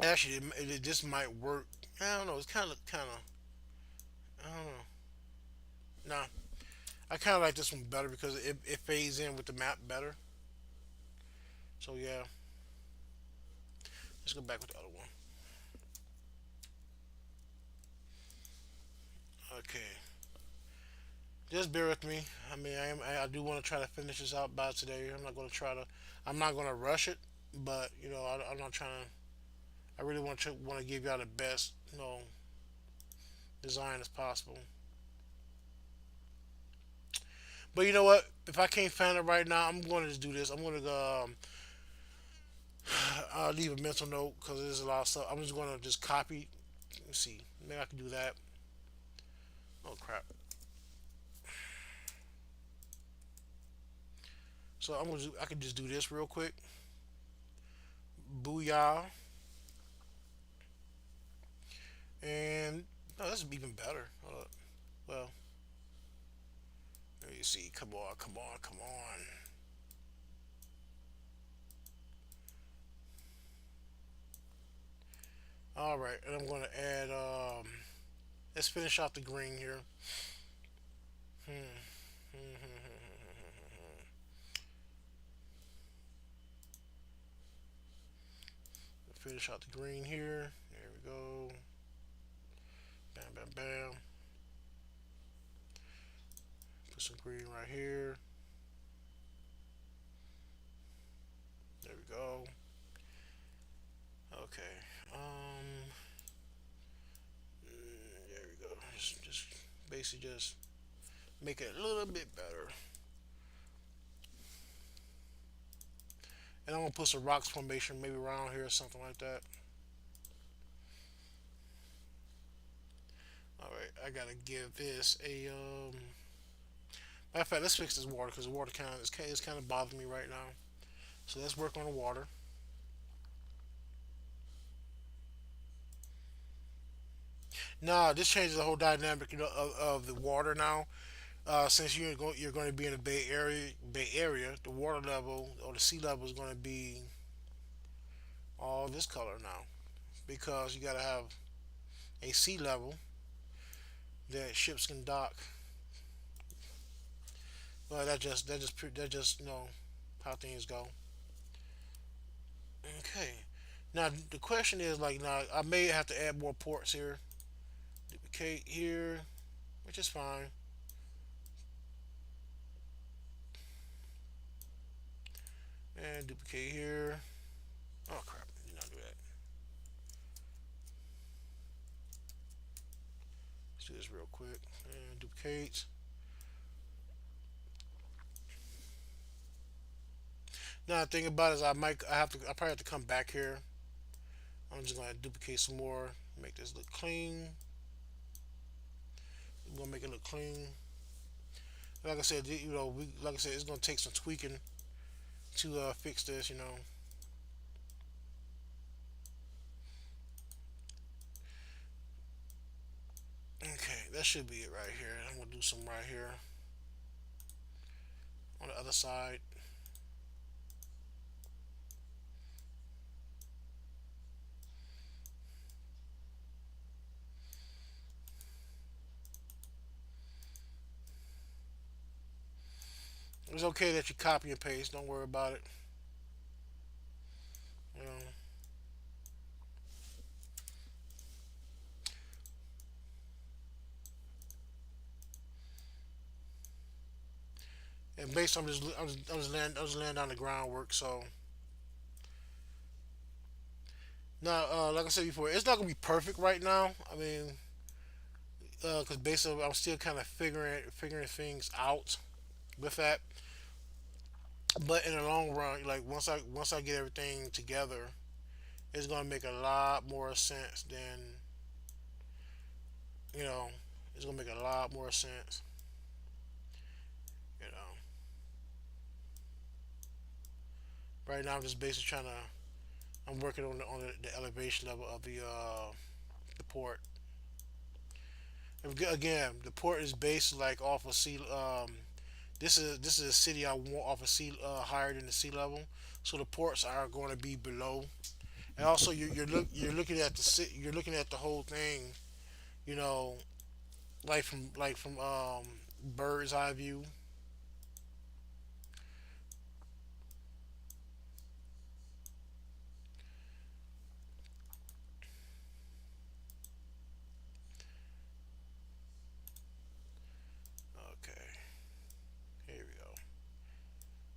Actually, this might work. I don't know. It's kind of. I don't know. Nah, I kind of like this one better because it fades in with the map better. So yeah, let's go back with the other one. Okay, just bear with me. I mean, I do want to try to finish this out by today. I'm not going to try to. I'm not going to rush it, but I'm not trying to. I really want to give y'all the best design as possible. But you know what? If I can't find it right now, I'm going to just do this. I'm going to I'll leave a mental note because there's a lot of stuff. I'm just going to just copy. Let's see. Maybe I can do that. Oh crap. So I can just do this real quick. Booyah. And no, that's even better. Hold up. Well, let me see. Come on, come on, come on. All right, and I'm going to add. Let's finish off the green here. Finish out the green here. There we go. Bam, bam, bam. Put some green right here. There we go. Okay. There we go. Just basically just make it a little bit better. And I'm gonna put some rocks formation maybe around here or something like that. All right, I gotta give this a matter of fact, let's fix this water because the water is kind of bothering me right now. So let's work on the water. Nah, this changes the whole dynamic, of the water now. Since you're going to be in the Bay Area, the water level or the sea level is going to be all this color now because you got to have a sea level that ships can dock. Well, that just how things go. Okay. Now the question is like now I may have to add more ports here. Duplicate here, which is fine. And duplicate here. Oh crap, did not do that. Let's do this real quick. And duplicate. Now the thing about it is I probably have to come back here. I'm just gonna duplicate some more, make this look clean. We're gonna make it look clean. Like I said, like I said, it's gonna take some tweaking to fix this. Okay, that should be it right here. I'm gonna do some right here on the other side. It's okay that you copy and paste. Don't worry about it. You know, and based, I'm just laying down the groundwork. So now, like I said before, it's not gonna be perfect right now. I mean, because basically, I'm still kind of figuring things out with that. But in the long run, like once I get everything together, it's gonna make a lot more sense than you know. It's gonna make a lot more sense. You know. Right now, I'm just basically trying to. I'm working on the elevation level of the port. Again, the port is based like off of sea. This is a city I want off of sea higher than the sea level, so the ports are going to be below. And also, you're looking at you're looking at the whole thing. You know, like from bird's eye view. Okay, here we go.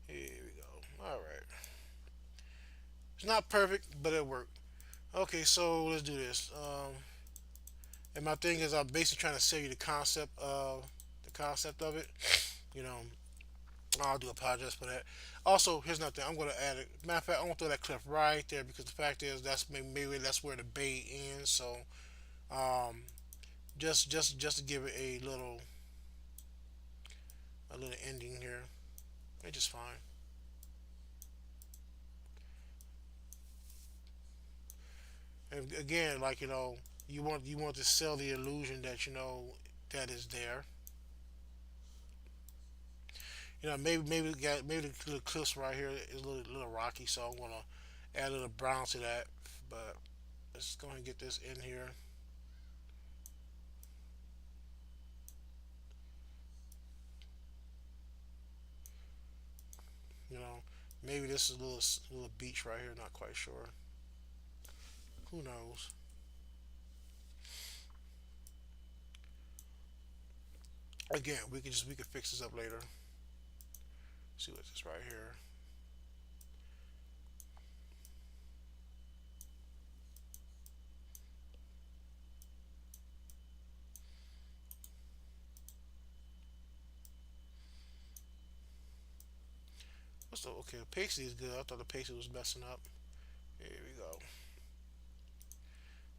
Here we go. All right. It's not perfect, but it worked. Okay, so let's do this. And my thing is, I'm basically trying to sell you the concept of it. You know, I do apologize for that. Also, here's another thing. I'm going to add it. Matter of fact, I'm going to throw that clip right there because the fact is maybe that's where the bay ends. So, um, just to give it a little ending here, it's just fine. And again, like you want to sell the illusion that that is there. Maybe the cliffs right here is a little rocky, so I'm gonna add a little brown to that. But let's go ahead and get this in here. You know, maybe this is a little beach right here. Not quite sure. Who knows? Again, we could fix this up later. See what's this right here. What's the okay? The pixie is good. I thought the pixie was messing up. Here we go.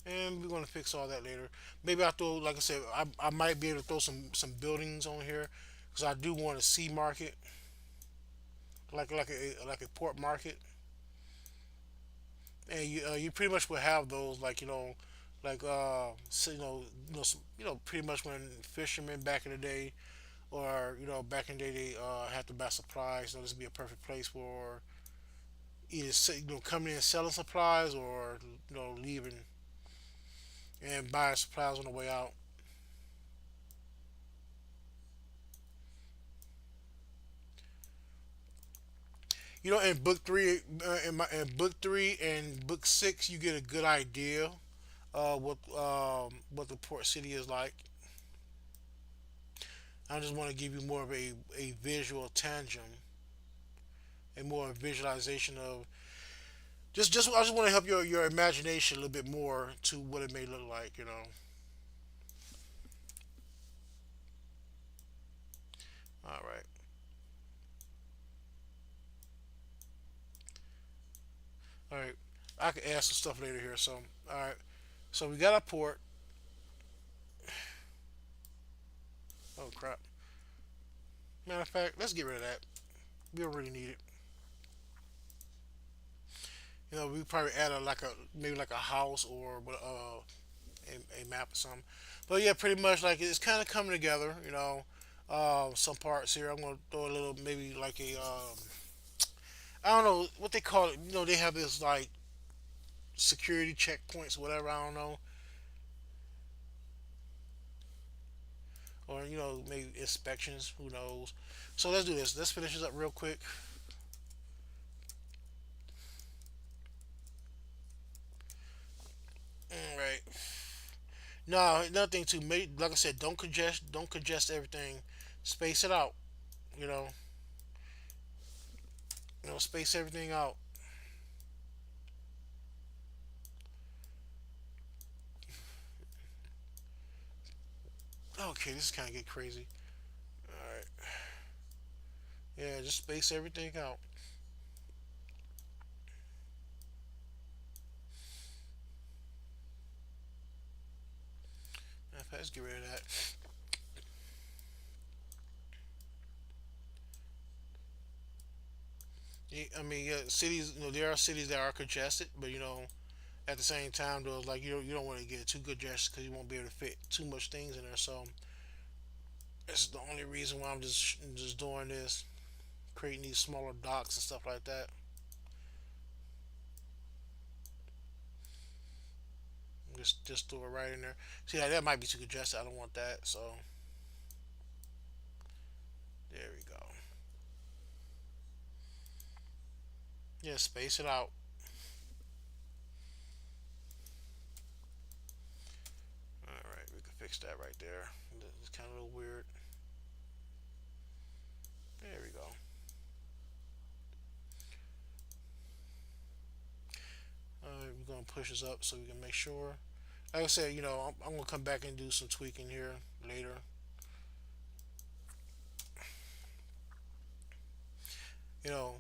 And we're gonna fix all that later. Maybe I throw, like I said, I might be able to throw some buildings on here because I do want a sea market, like a port market, and you pretty much would have those like like so, pretty much when fishermen back in the day or back in the day they had to buy supplies. So this would be a perfect place for either coming in and selling supplies or leaving and buying supplies on the way out. In book three and book six, you get a good idea what the port city is like. I just want to give you more of a visual tangent a more visualization of just I just want to help your imagination a little bit more to what it may look like. All right, all right. I can add some stuff later here. So all right. So we got our port. Oh crap. Matter of fact, let's get rid of that. We don't really need it. We probably add a maybe like a house or a map or something. But yeah, pretty much like it's kind of coming together. Some parts here. I'm gonna throw a little maybe like a I don't know what they call it. They have this like security checkpoints, whatever. I don't know, or maybe inspections. Who knows? So let's do this. Let's finish this up real quick. All right. No, nothing to make. Like I said, don't congest everything. Space it out. You know, space everything out. Okay, this is kind of get crazy. All right. Yeah, just space everything out. Let's get rid of that. I mean, yeah, cities. There are cities that are congested, but at the same time, though, like you don't want to get too congested because you won't be able to fit too much things in there. So that's the only reason why I'm just doing this, creating these smaller docks and stuff like that. Just throw it right in there. See, that might be too congested. I don't want that. So there we go. Yeah, space it out. All right, we can fix that right there. It's kind of a little weird. There we go. All right, we're gonna push this up so we can make sure. Like I said, I'm gonna come back and do some tweaking here later. You know,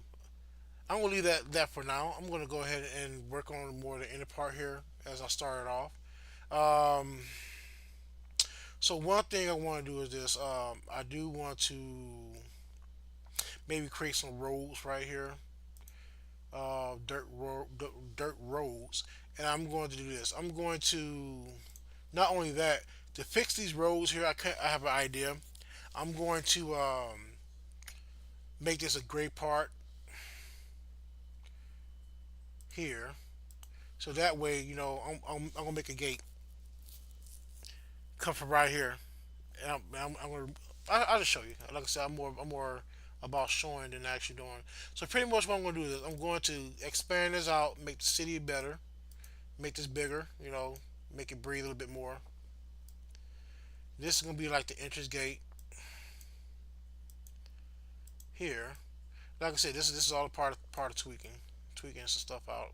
I'm gonna leave that for now. I'm gonna go ahead and work on more of the inner part here as I started off. Um, so one thing I want to do is this. I do want to maybe create some roads right here, dirt roads, and I'm going to do this. I'm going to not only that to fix these roads here. I have an idea. I'm going to make this a gray part here, so that way I'm gonna make a gate come from right here, and I'm gonna I'll just show you. Like I said, I'm more about showing than actually doing. So pretty much what I'm gonna do is I'm going to expand this out, make the city better, make this bigger. Make it breathe a little bit more. This is gonna be like the entrance gate here. Like I said, this is all part of tweaking some stuff out.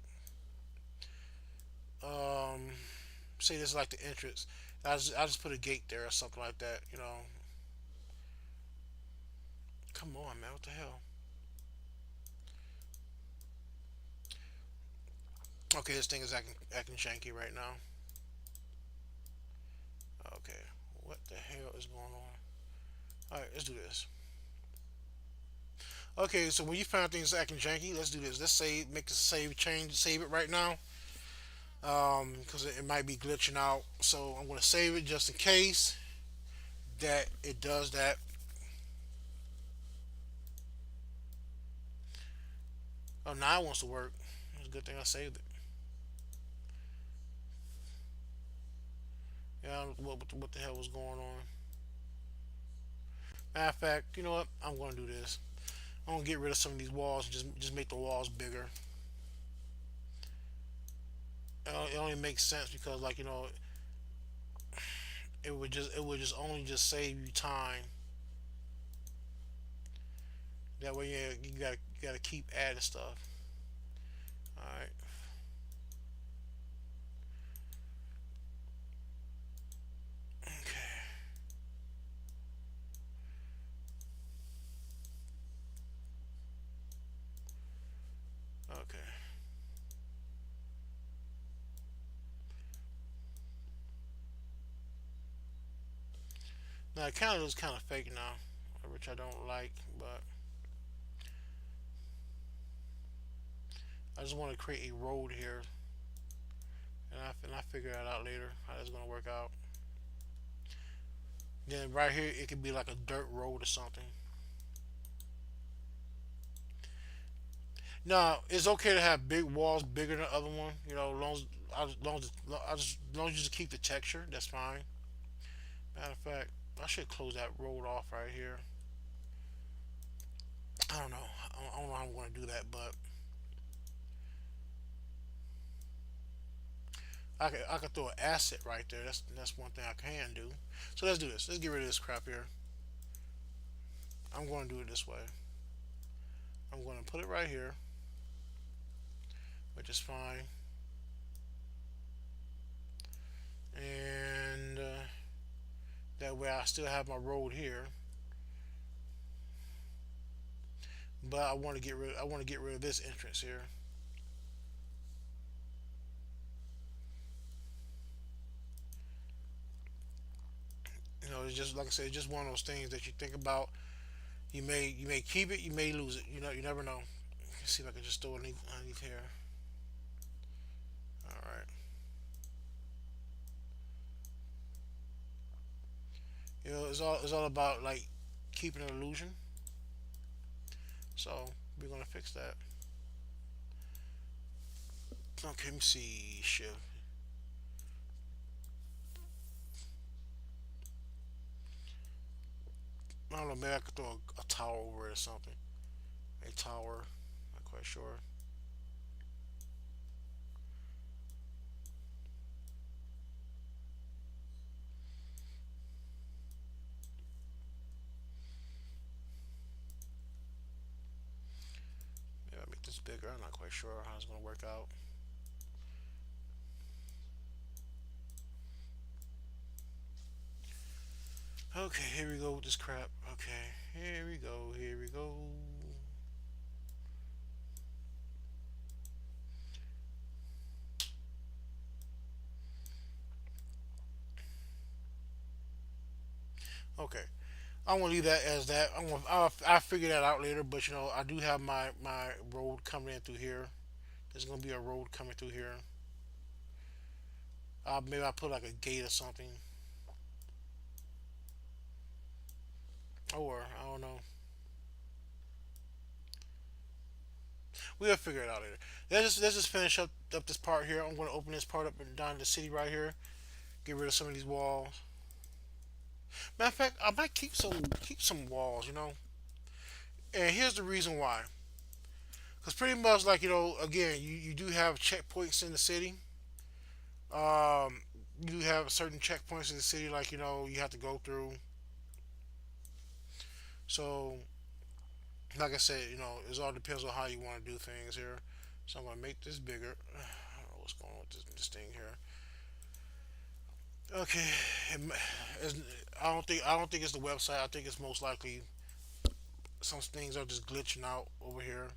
Um, Say this is like the entrance. I just put a gate there or something like that. Come on, man, what the hell? Okay, this thing is acting janky right now. Okay, what the hell is going on? All right, let's do this. Okay, so when you find things acting janky, let's do this. Let's make a save change, save it right now, because it might be glitching out. So I'm gonna save it just in case that it does that. Oh, now it wants to work. It's a good thing I saved it. Yeah, what the hell was going on? Matter of fact, you know what? I'm gonna do this. I'm gonna get rid of some of these walls. And just make the walls bigger. It only makes sense because it would just only just save you time. That way, yeah, you got You gotta keep adding stuff. All right. Okay. Okay. Now it kind of looks kind of fake now, which I don't like. But I just want to create a road here, and I figure that out later how that's gonna work out. Then right here it could be like a dirt road or something. Now it's okay to have big walls bigger than the other one. You know, as long as you just keep the texture, that's fine. Matter of fact, I should close that road off right here. I don't know. I don't know how I'm going to do that, but I could throw an asset right there. That's one thing I can do. So let's do this. Let's get rid of this crap here. I'm going to do it this way. I'm going to put it right here, which is fine. And that way I still have my road here. But I want to get rid of this entrance here. You know, it's just like I said, it's just one of those things that you think about. You may keep it, you may lose it. You know, you never know. Let's see if I can just throw it underneath here. All right. You know, it's all about like keeping an illusion. So we're gonna fix that. Okay, let me see. Shift. I don't know. Maybe I could throw a tower over it or something. A tower. Not quite sure. Maybe I make this bigger. I'm not quite sure how it's gonna work out. Okay, here we go with this crap. Okay, here we go. Here we go. Okay, I want to leave that as that. I'll figure that out later. But you know, I do have my road coming in through here. There's gonna be a road coming through here. Maybe I put like a gate or something, or I don't know. We'll figure it out later. Let's just finish up this part here. I'm gonna open this part up and down the city right here. Get rid of some of these walls. Matter of fact, I might keep some walls. You know, and here's the reason why. Because pretty much like again, you do have checkpoints in the city. Um, you do have certain checkpoints in the city, like you have to go through. So, like I said, it all depends on how you want to do things here. So I'm gonna make this bigger. I don't know what's going on with this thing here. Okay, it's, I don't think it's the website. I think it's most likely some things are just glitching out over here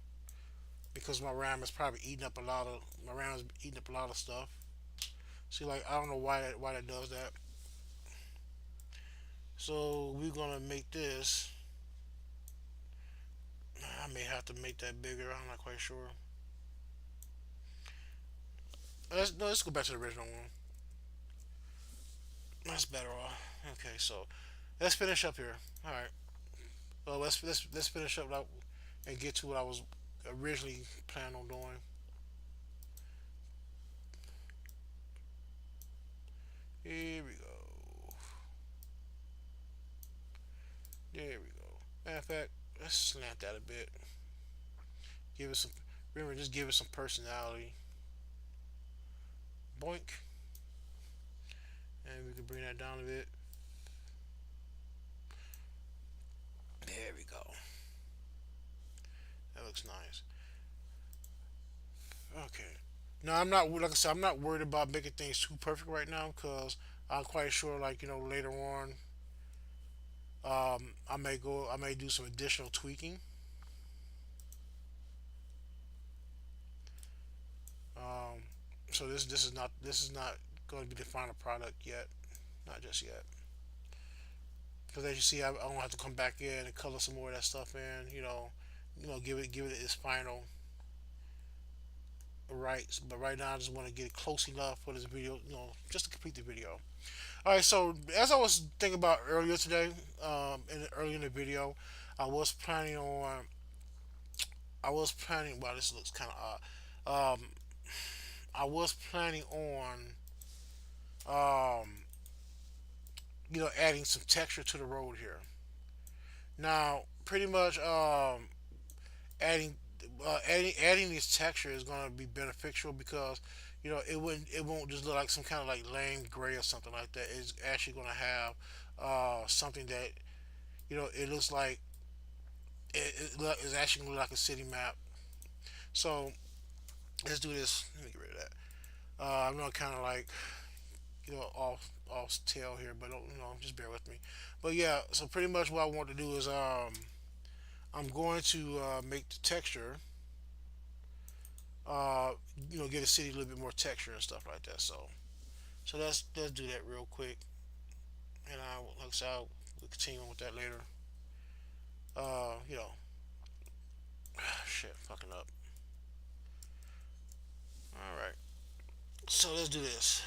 because my RAM is eating up a lot of stuff. See, like I don't know why that does that. So we're gonna make this. I may have to make that bigger. I'm not quite sure. Let's go back to the original one. That's better off. Okay, so let's finish up here. All right. Well, let's finish up and get to what I was originally planning on doing. Here we go. There we go. Matter of fact, let's slant that a bit. Give it some. Remember, just give it some personality. Boink, and we can bring that down a bit. There we go. That looks nice. Now I'm not like I said, I'm not worried about making things too perfect right now because I'm quite sure like later on, I may do some additional tweaking. Um, so this is not going to be the final product yet, not just yet. Because as you see, I don't have to come back in and color some more of that stuff in. Give it its final rights. But right now, I just want to get it close enough for this video, just to complete the video. All right. So as I was thinking about earlier today, earlier in the video, I was planning on. I was planning. Wow, this looks kind of odd. I was planning on, um, adding some texture to the road here. Now, pretty much, adding adding this texture is going to be beneficial because it won't just look like some kind of like lame gray or something like that. It's actually going to have something that it looks like it's actually going to look like a city map. So let's do this. Let me get rid of that. I'm going to kind of like off tail here, but don't, just bear with me. But yeah, so pretty much what I want to do is I'm going to make the texture uh, get a city a little bit more texture and stuff like that. So let's do that real quick, and like I said, we'll continue on with that later. Uh, you know, shit, fucking up. All right, so let's do this.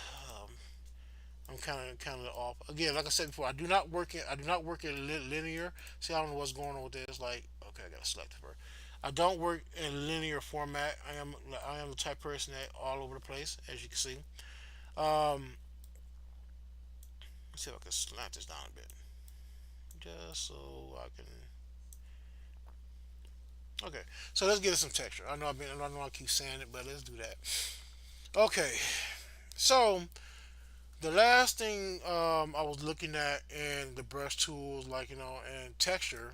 I'm kind of off again. Like I said before, I do not work in linear. See, I don't know what's going on with this. Like, okay, I gotta select it first. I don't work in linear format. I am the type of person that all over the place, as you can see. Um, let's see if I can slant this down a bit, just so I can. Okay, so let's get some texture. I know I keep saying it, but let's do that. Okay, so the last thing I was looking at in the brush tools, like and texture,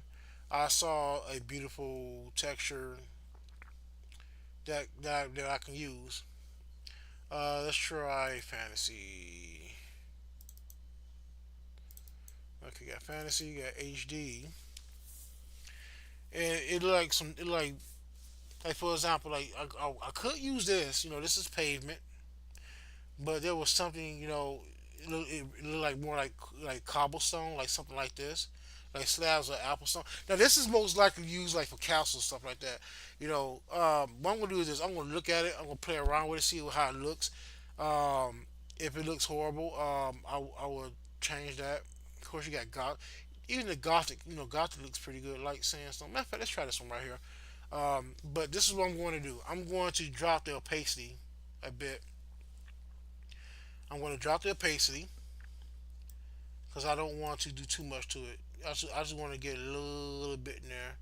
I saw a beautiful texture that I can use. Let's try fantasy. Okay, got fantasy, got HD, and it look like some. It like for example, like I could use this. This is pavement, but there was something. It looked like more like cobblestone, like something like this, like slabs of applestone. Now this is most likely used like for castles stuff like that. What I'm gonna do is this: I'm gonna look at it, I'm gonna play around with it, see how it looks. If it looks horrible, I will change that. Of course, you got goth. Even the gothic, gothic looks pretty good, like sandstone. Matter of fact, let's try this one right here. But this is what I'm going to do. I'm going to drop the opacity a bit. I'm going to drop the opacity because I don't want to do too much to it. I just want to get a little bit in there.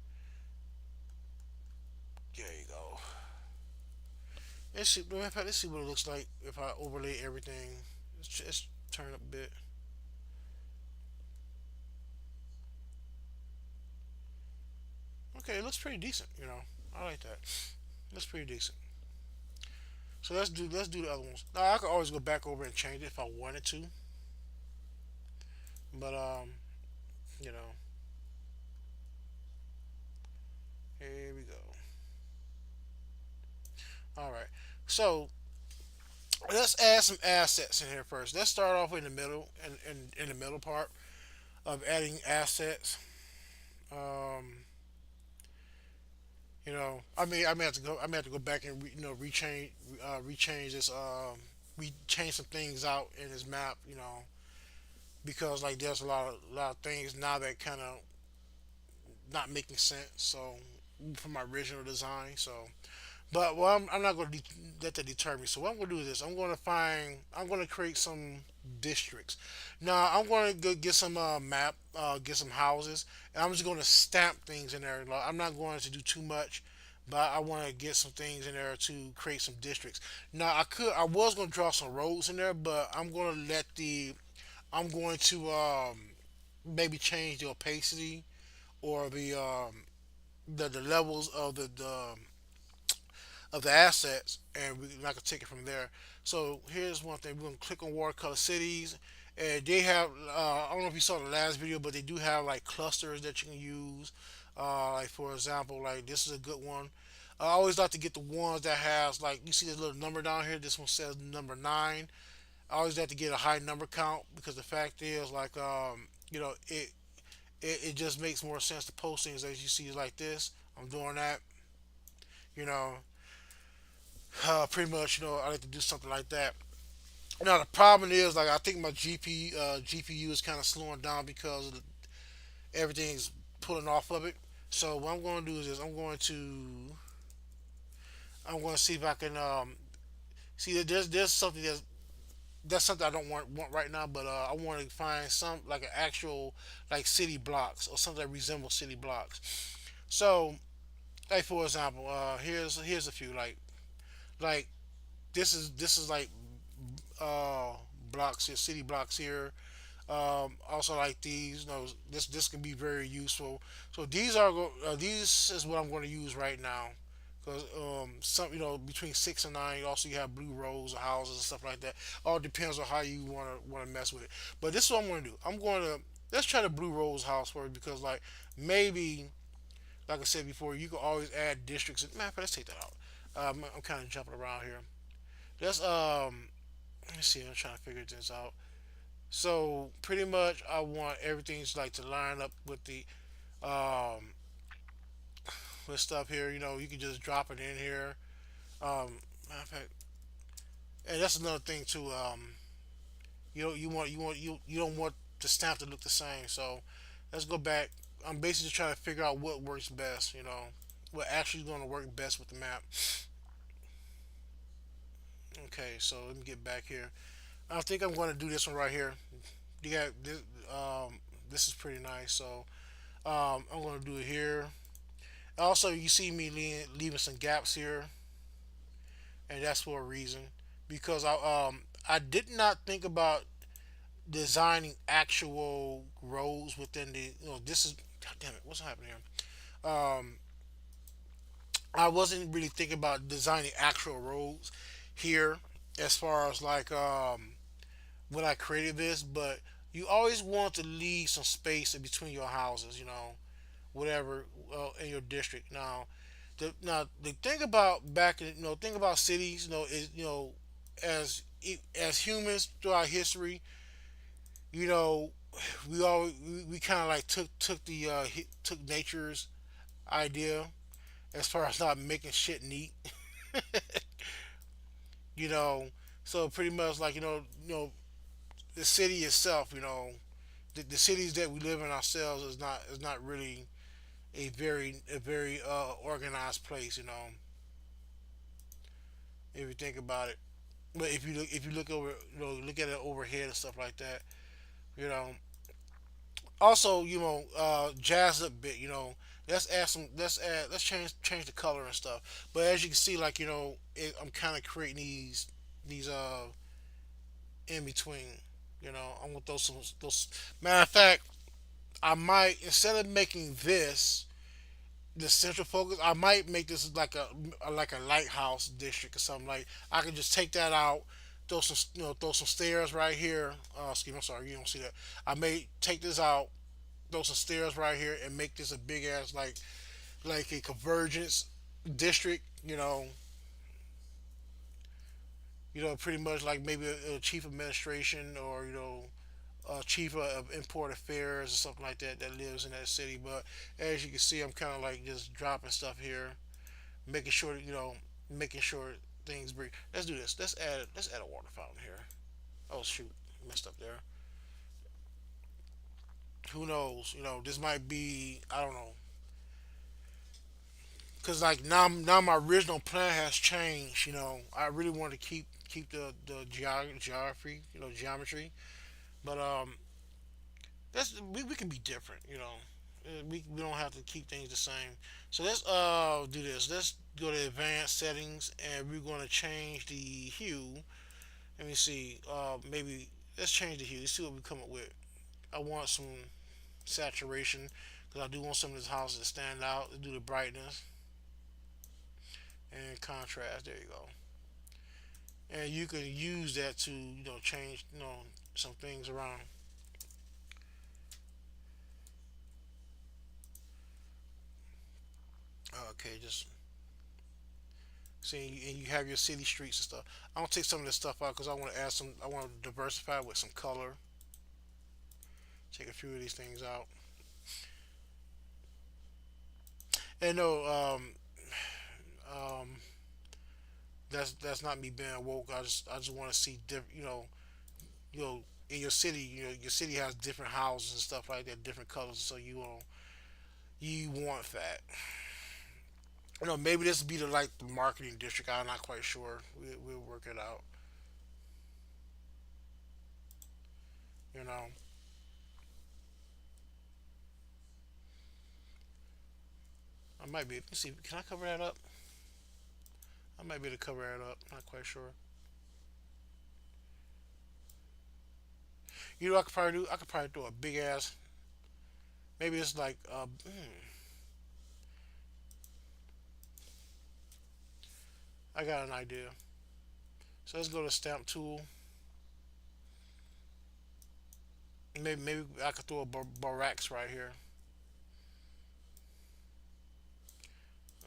There you go. Let's see what it looks like if I overlay everything. Let's turn up a bit. Okay, it looks pretty decent. I like that. That's pretty decent. So let's do the other ones. Now I could always go back over and change it if I wanted to, but you know, here we go. All right. So let's add some assets in here first. Let's start off in the middle, in the middle part of adding assets. Um, I may have to go. I may have to go back and rechange this. We change some things out in this map. Because like there's a lot of things now that kind of not making sense. So from my original design. So but well, I'm not going to let that deter me. So what I'm going to do is this: I'm going to create some districts. Now I'm going to go get some get some houses, and I'm just going to stamp things in there. Like, I'm not going to do too much, but I want to get some things in there to create some districts. Now I was going to draw some roads in there, but I'm going to maybe change the opacity or the levels of of the assets, and I can take it from there. So here's one thing: we're gonna click on watercolor cities, and they have. I don't know if you saw the last video, but they do have like clusters that you can use. Like for example, like this is a good one. I always like to get the ones that has like you see this little number down here. This one says number 9. I always like to get a high number count because the fact is like it just makes more sense to post things as you see like this. I'm doing that, you know, pretty much, I like to do something like that. Now the problem is, like, I think my GPU is kind of slowing down because of everything's pulling off of it. So what I'm going to do is this: I'm going to see if I can see that there's something that's something I don't want right now, but I want to find some like an actual like city blocks or something that resembles city blocks. So, like for example, here's a few like this is like uh blocks here, city blocks here. Also like these, this can be very useful. So these is what I'm going to use right now. Because some between 6 and 9, also you have blue rows of houses and stuff like that. All depends on how you want to mess with it. But this is what I'm going to do. Let's try the blue rose house first because like maybe like I said before, you can always add districts. Man, let's take that out. I'm kind of jumping around here. Let's let's see. I'm trying to figure this out. So pretty much, I want everything's like to line up um, with stuff here. You can just drop it in here. Matter of fact, and that's another thing too. You don't want the stamp to look the same. So let's go back. I'm basically just trying to figure out what works best. What actually going to work best with the map. Okay, so let me get back here. I think I'm going to do this one right here. You got this. This is pretty nice. So I'm going to do it here. Also, you see me leaving some gaps here, and that's for a reason because I did not think about designing actual rows within the. This is. God damn it! What's happening here? I wasn't really thinking about designing actual roads here as far as like when I created this, but you always want to leave some space in between your houses, whatever in your district. Now the thing about think about cities, is as as humans throughout history, you know, we kind of like took took nature's idea as far as not making shit neat. you know. So pretty much like the city itself, the cities that we live in ourselves is not really a very organized place, if you think about it. But if you look over, look at it overhead and stuff like that, you know. Also, jazz up a bit, let's change the color and stuff. But as you can see, like I'm kind of creating these in between. I want those. Matter of fact, I might instead of making this the central focus, I might make this like a lighthouse district or something. Like I can just take that out, throw some stairs right here. Excuse me, I'm sorry, you don't see that. I may take this out, throw some stairs right here, and make this a big ass like a convergence district. Pretty much like maybe a chief administration or chief of import affairs or something like that that lives in that city. But as you can see, I'm kind of like just dropping stuff here, making sure making sure things breathe. Let's do this. Let's add a water fountain here. Oh shoot, messed up there. Who knows? This might be, I don't know, because like now my original plan has changed. I really want to keep the geography, geometry, but we can be different. We don't have to keep things the same. So let's do this. Let's go to advanced settings and we're going to change the hue. Let me see. Maybe let's change the hue. Let's see what we come up with. I want some saturation because I do want some of this house to stand out. Let's do the brightness and contrast. There you go. And you can use that to change some things around. Okay, just see, and you have your city streets and stuff. I'm gonna take some of this stuff out because I want to add some. I want to diversify with some color. Take a few of these things out. And no, um, that's not me being woke. I just want to see different. In your city, your city has different houses and stuff like that, different colors. So you want that. Maybe this would be the marketing district. I'm not quite sure. We'll work it out. You know, I might be. Let's see. Can I cover that up? I might be able to cover that up. Not quite sure. I could probably do. I could probably do a big ass. Maybe it's like. I got an idea. So let's go to stamp tool. Maybe I could throw a barracks right here.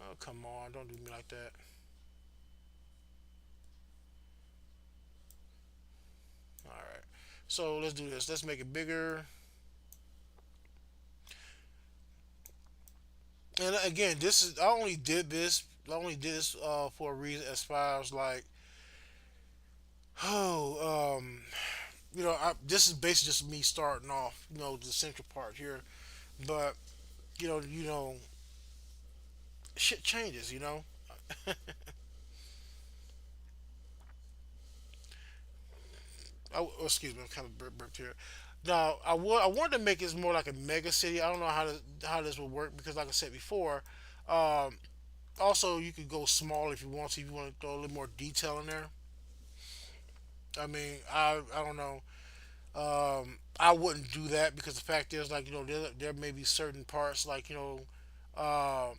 Oh come on! Don't do me like that. All right. So let's do this. Let's make it bigger. And again, this is I only did this. I only did this for a reason as far as like, oh, this is basically just me starting off. The central part here, but you know, shit changes. Excuse me, I'm kind of burped here. Now, I wanted to make it more like a mega city. I don't know how this will work because, like I said before, um, also you could go small if you want to. If you want to throw a little more detail in there. I mean, I don't know. I wouldn't do that because the fact is, like, there may be certain parts, like, uh,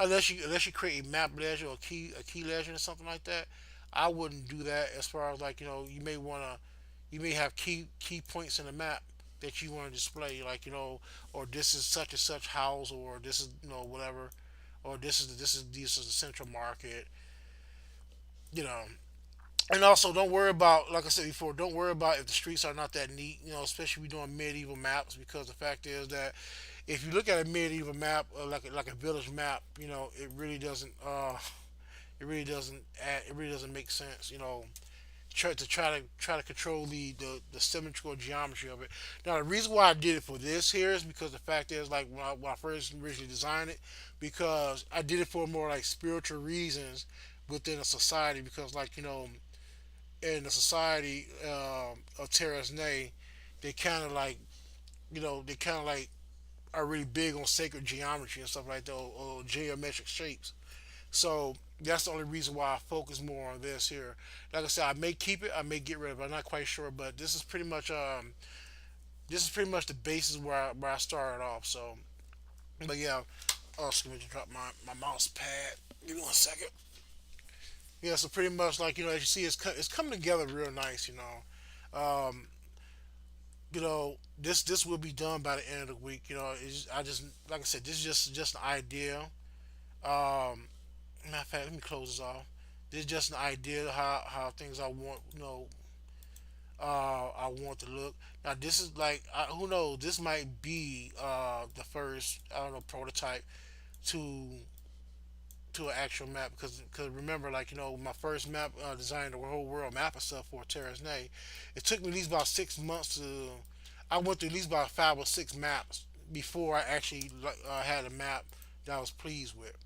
unless you create a map legend or a key legend or something like that. I wouldn't do that as far as like you may have key points in the map that you want to display, like or this is such and such house, or this is whatever, or this is the central market, you know. And also, don't worry about, like I said before, don't worry about if the streets are not that neat, especially if you're doing medieval maps, because the fact is that if you look at a medieval map, like a village map, it really doesn't make sense, try to control the symmetrical geometry of it. Now, the reason why I did it for this here is because the fact is, like, when I first originally designed it, because I did it for more like spiritual reasons within a society, because like in the society of Terres Nei, they kind of like they kind of like are really big on sacred geometry and stuff like that, or geometric shapes. So that's the only reason why I focus more on this here. Like I said, I may keep it, I may get rid of it. I'm not quite sure, but this is pretty much the basis where I started off. So, but yeah, oh, excuse me, just drop my mouse pad. Give me 1 second. Yeah, so pretty much like as you see, it's coming together real nice. This will be done by the end of the week. I just like I said, this is just an idea. Matter of fact, let me close this off. This is just an idea how things I want to look. Now this is like who knows? This might be the first I don't know prototype to an actual map because remember like my first map designing the whole world map and stuff for Terrace Nay. It took me at least about 6 months to. I went through at least about 5 or 6 maps before I actually had a map that I was pleased with.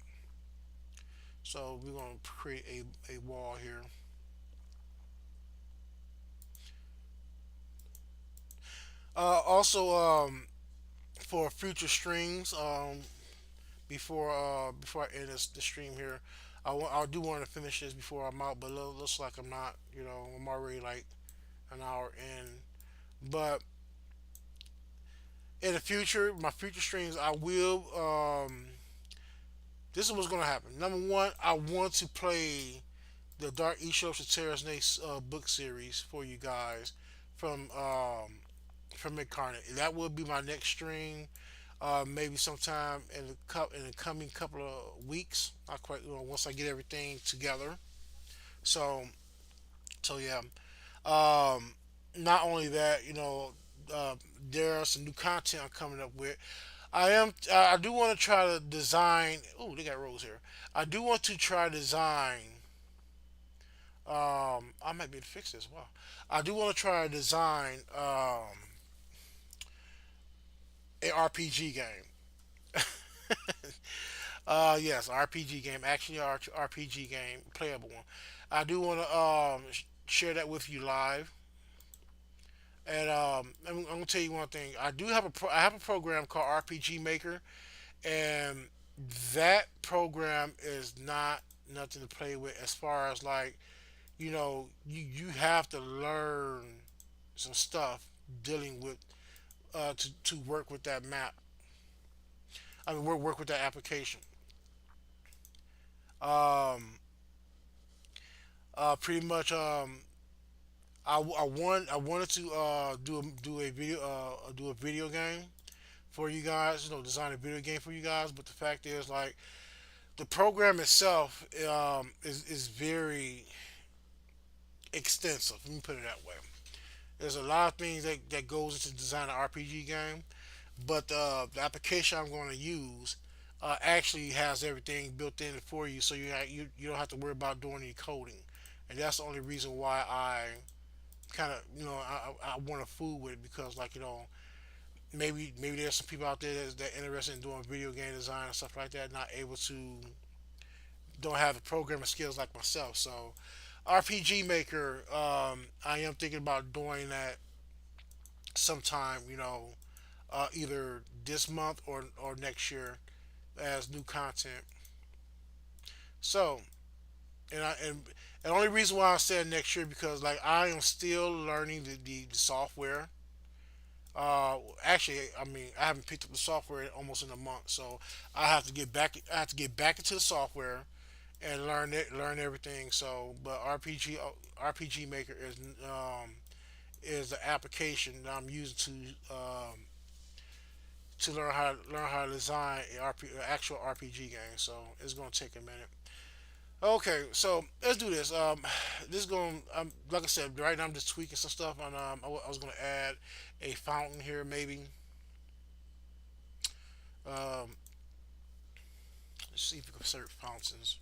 So we're gonna create a wall here. Also, for future streams, before I end the stream here, I do want to finish this before I'm out, but it looks like I'm not. I'm already like an hour in. But in the future, my future streams, I will This is what's gonna happen. Number one, I want to play the Dark Ishos Terres Nei book series for you guys from from Incarnate. That will be my next stream. Maybe sometime in the coming couple of weeks. Not quite, once I get everything together. So yeah. Um, Not only that, uh, there are some new content I'm coming up with. I do want to try to design. Oh, they got Rose here. I do want to try to design. I might be able to fix this. Wow. I do want to try to design a RPG game. Yes, RPG game, actually RPG game, playable one. I do want to share that with you live. And I'm gonna tell you one thing. I have a program called RPG Maker, and that program is not nothing to play with. As far as like, you have to learn some stuff dealing with to work with that map. I mean, work with that application. Um, Pretty much. I wanted to do a video game for you guys. Design a video game for you guys. But the fact is, like, the program itself is very extensive. Let me put it that way. There's a lot of things that goes into design an RPG game, but the application I'm going to use actually has everything built in for you, so you don't have to worry about doing any coding, and that's the only reason why I kind of I want to fool with it, because, like, maybe there's some people out there that interested in doing video game design and stuff like that, not able to, don't have the programming skills like myself. So RPG Maker, I am thinking about doing that sometime, either this month or next year as new content. So, and the only reason why I said next year, because, like, I am still learning the software. Actually, I mean, I haven't picked up the software almost in a month, so I have to get back. I have to get back into the software and learn everything. So, but RPG Maker is the application that I'm using to learn how to design an actual RPG game. So it's gonna take a minute. Okay, so let's do this. This is going. Like I said, right now I'm just tweaking some stuff. And I was gonna add a fountain here, maybe. Um, let's see if we can insert fountains.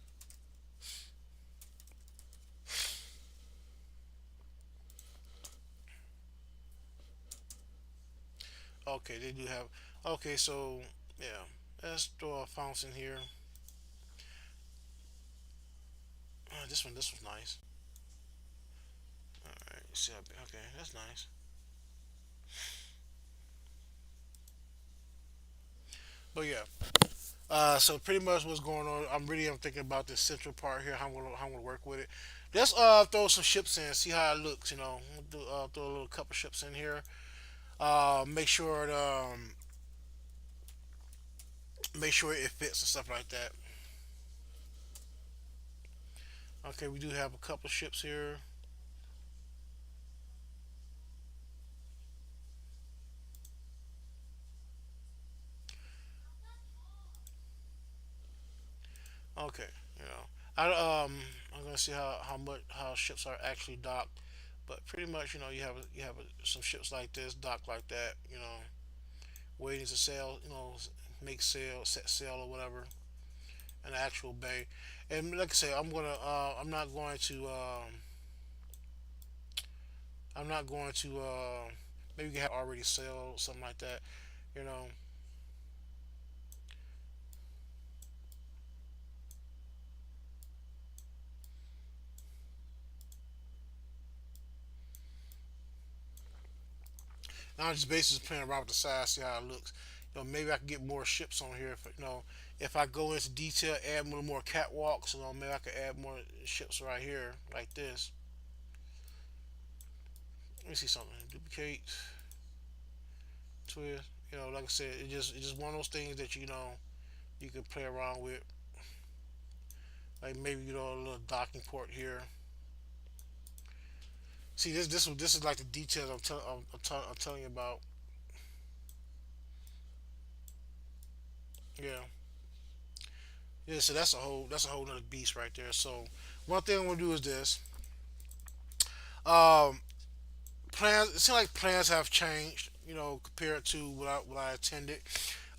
Okay, they do have. Okay, so yeah, let's throw a fountain here. This was nice. All right, see, okay, that's nice. But yeah, so pretty much what's going on. I'm thinking about this central part here. How I'm gonna work with it. Let's throw some ships in, see how it looks. Throw a little couple ships in here. Make sure it fits and stuff like that. Okay, we do have a couple ships here. Okay, you know, I'm gonna see how ships are actually docked, but pretty much, some ships like this docked like that. Waiting to sail. Make sail, set sail or whatever, an actual bay. And like I say, I'm not going to maybe we can have already sailed something like that. You know, now I'm just basically playing around with the size, see how it looks. Maybe I can get more ships on here. If I go into detail, add a little more catwalks. Maybe I could add more ships right here, like this. Let me see something. Duplicate, twist. Like I said, it's just one of those things that you can play around with. Like maybe a little docking port here. See this is like the details I'm telling you about. Yeah, yeah. So that's a whole nother beast right there. So one thing I'm gonna do is this. Um, plans. It seems like plans have changed. Compared to what I attended.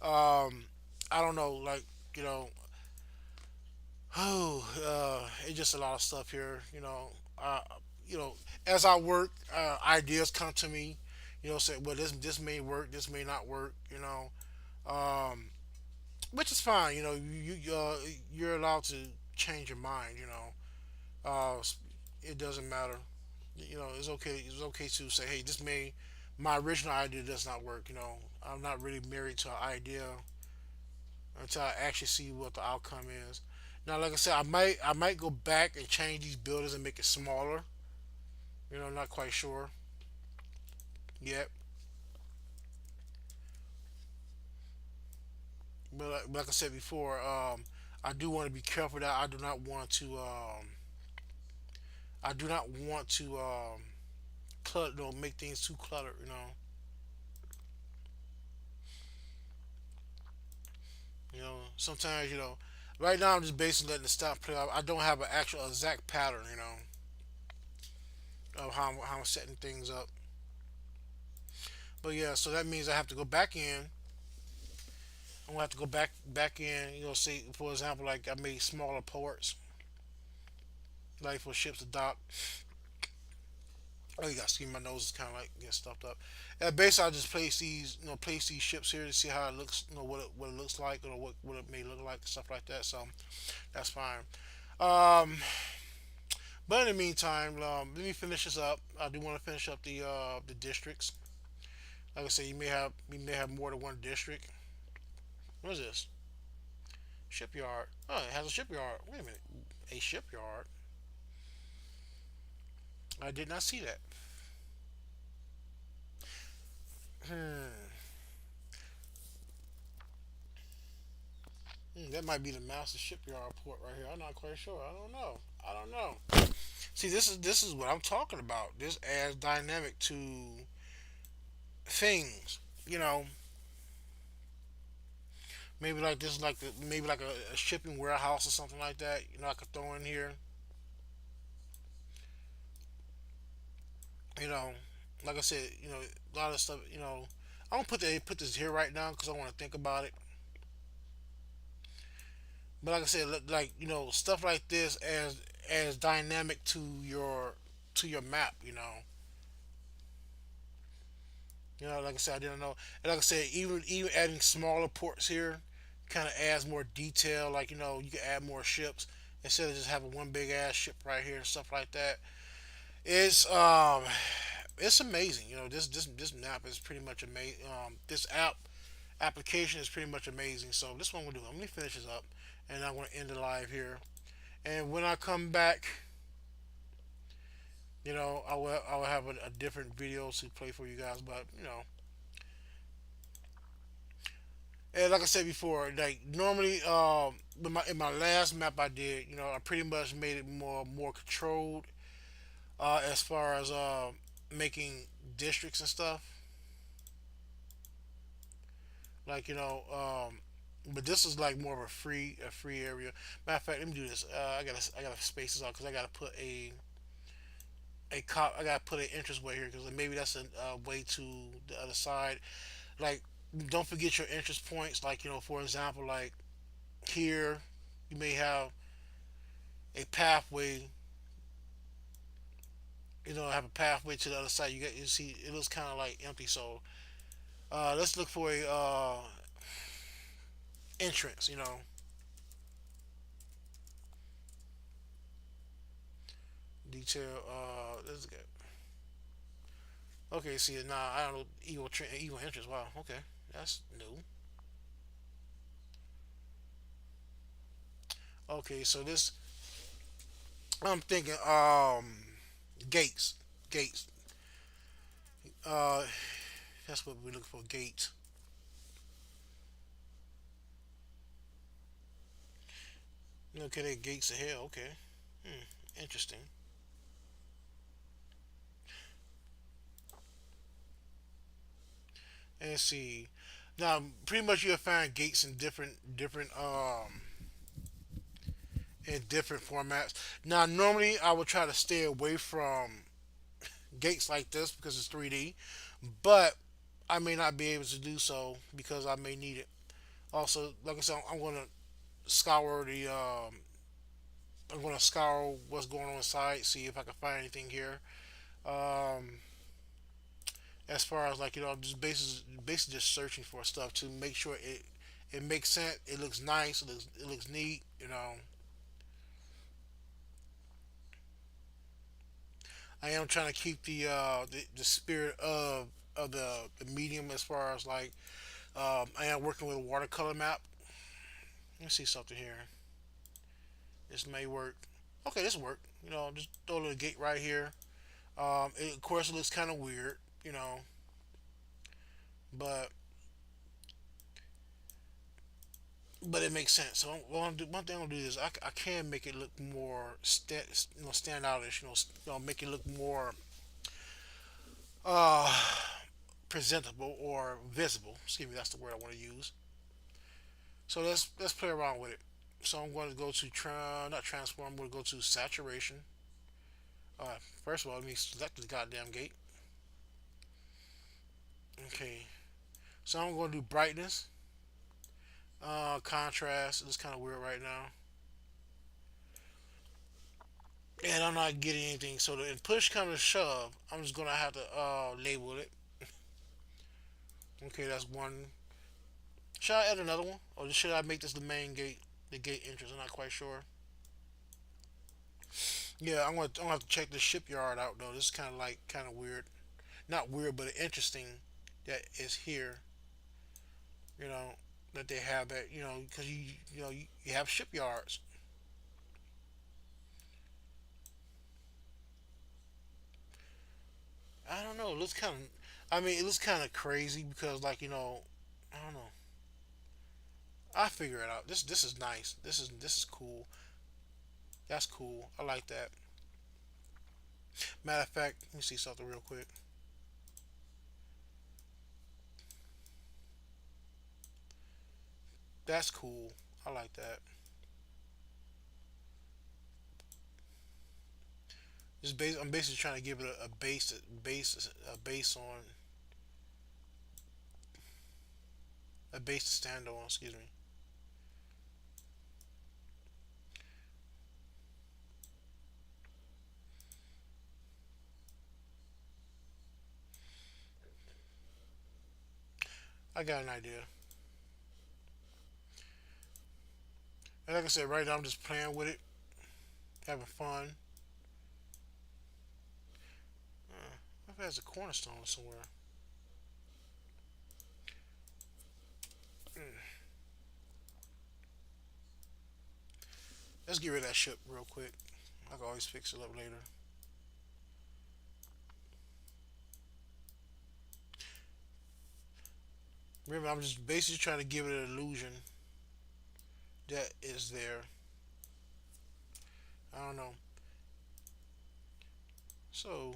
Um, I don't know. Like you know, it's just a lot of stuff here. You know, as I work, ideas come to me. Say, well, this may work, this may not work. Um, which is fine. You're allowed to change your mind. It doesn't matter. It's okay. It's okay to say, hey, my original idea does not work. I'm not really married to an idea until I actually see what the outcome is. Now, like I said, I might go back and change these buildings and make it smaller. I'm not quite sure yet. But like I said before, I do want to be careful that I do not want to make things too cluttered. Sometimes right now I'm just basically letting the stuff play out. I don't have an actual exact pattern, of how I'm setting things up. But yeah, so that means I have to go back in. I'm gonna have to go back in. See, for example, like I made smaller ports, like for ships to dock. Oh, you got to see my nose is kind of like getting stuffed up. And basically, I just place these ships here to see how it looks, what it looks like, or what it may look like, stuff like that. So that's fine. Um, but in the meantime, let me finish this up. I do want to finish up the districts. Like I said, you may have more than one district. What is this? Shipyard. Oh, it has a shipyard. Wait a minute, a shipyard. I did not see that. Hmm. That might be the master shipyard port right here. I'm not quite sure. I don't know. I don't know. See, this is what I'm talking about. This adds dynamic to things. You know, maybe like this, maybe like a shipping warehouse or something like that. I could throw in here. You know, like I said, a lot of stuff. I don't put this here right now because I want to think about it. But like I said, like stuff like this as dynamic to your map. Like I said, I didn't know. And like I said, even adding smaller ports here kind of adds more detail. Like you can add more ships instead of just having one big ass ship right here and stuff like that. It's it's amazing. This map is pretty much amazing. This application is pretty much amazing. So this one we'll do. Let me finish this up, and I'm gonna end the live here. And when I come back, I will have a different video to play for you guys. But and like I said before, like normally, in my last map I did, I pretty much made it more controlled as far as making districts and stuff. Like but this is like more of a free area. Matter of fact, let me do this. I gotta space this out because I gotta put an entrance way here because maybe that's a way to the other side. Like don't forget your entrance points. Like for example, like here you may have a pathway. Have a pathway to the other side. You see it looks kind of like empty. So let's look for a entrance. Detail. Let's get. Okay, see now I don't know evil entrance. Wow. Okay, that's new. Okay, so this I'm thinking gates. Gates. Uh, that's what we're looking for. Gates. Okay, they gates of hell. Okay, interesting. And let's see. Now, pretty much you'll find gates in different formats. Now, normally I would try to stay away from gates like this because it's 3D, but I may not be able to do so because I may need it. Also, like I said, scour the I'm gonna scour what's going on inside, see if I can find anything here. Um, as far as like just basically just searching for stuff to make sure it makes sense. It looks nice. It looks neat. I am trying to keep the spirit of the medium as far as like I am working with a watercolor map. Let's see something here. This may work. Okay, this work. Just throw a little gate right here. Of course, it looks kind of weird, but it makes sense. So one thing I'm gonna do is I can make it look more stand outish. Make it look more uh, presentable or visible. Excuse me, that's the word I want to use. So let's play around with it. So I'm going to go to not transform. I'm going to go to saturation. First of all, let me select the goddamn gate. Okay. So I'm going to do brightness, contrast. It's kind of weird right now, and I'm not getting anything. So in push comes to shove, I'm just going to have to label it. Okay, that's one. Should I add another one, or should I make this the main gate, the gate entrance? I'm not quite sure. Yeah, I'm gonna have to check the shipyard out though. This is kind of weird. Not weird, but interesting that it's here. You know that they have that. Because you have shipyards. I don't know. It looks kind of. I mean, it looks kind of crazy because I don't know. I figure it out. This is nice. This is cool. That's cool. I like that. Matter of fact, let me see something real quick. That's cool. I like that. I'm basically trying to give it a base to stand on. Excuse me. I got an idea. And like I said, right now I'm just playing with it, having fun. If it has a cornerstone somewhere. Mm. Let's get rid of that ship real quick. I can always fix it up later. Remember, I'm just basically trying to give it an illusion that is there. I don't know. So,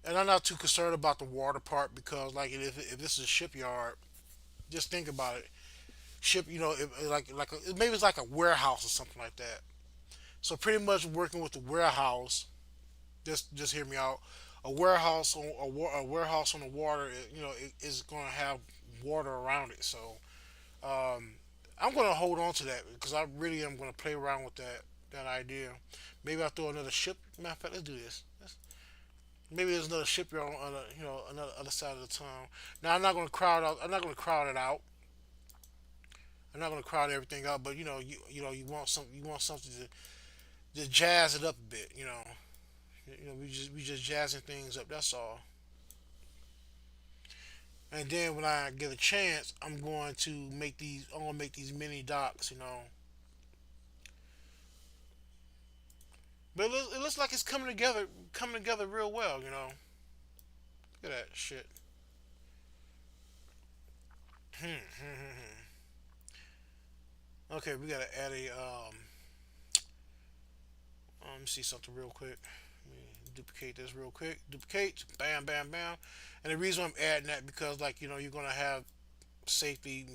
and I'm not too concerned about the water part because, like, if this is a shipyard, just think about it. Maybe it's like a warehouse or something like that. So pretty much working with the warehouse. Just hear me out. A warehouse on the water, is going to have water around it. So um, I'm going to hold on to that because I really am going to play around with that idea. Maybe I'll throw another ship. Matter of fact, let's do this. Maybe there's another shipyard on another other side of the town. Now I'm not going to crowd out. I'm not going to crowd it out. I'm not going to crowd everything out. But you want something to jazz it up a bit. We just jazzing things up. That's all. And then when I get a chance, I'm gonna make these mini docks. But it looks like it's coming together real well. Look at that shit. Okay, we gotta add a let me see something real quick. Let me duplicate this real quick. Duplicate, bam, bam, bam. And the reason I'm adding that because like you're gonna have safety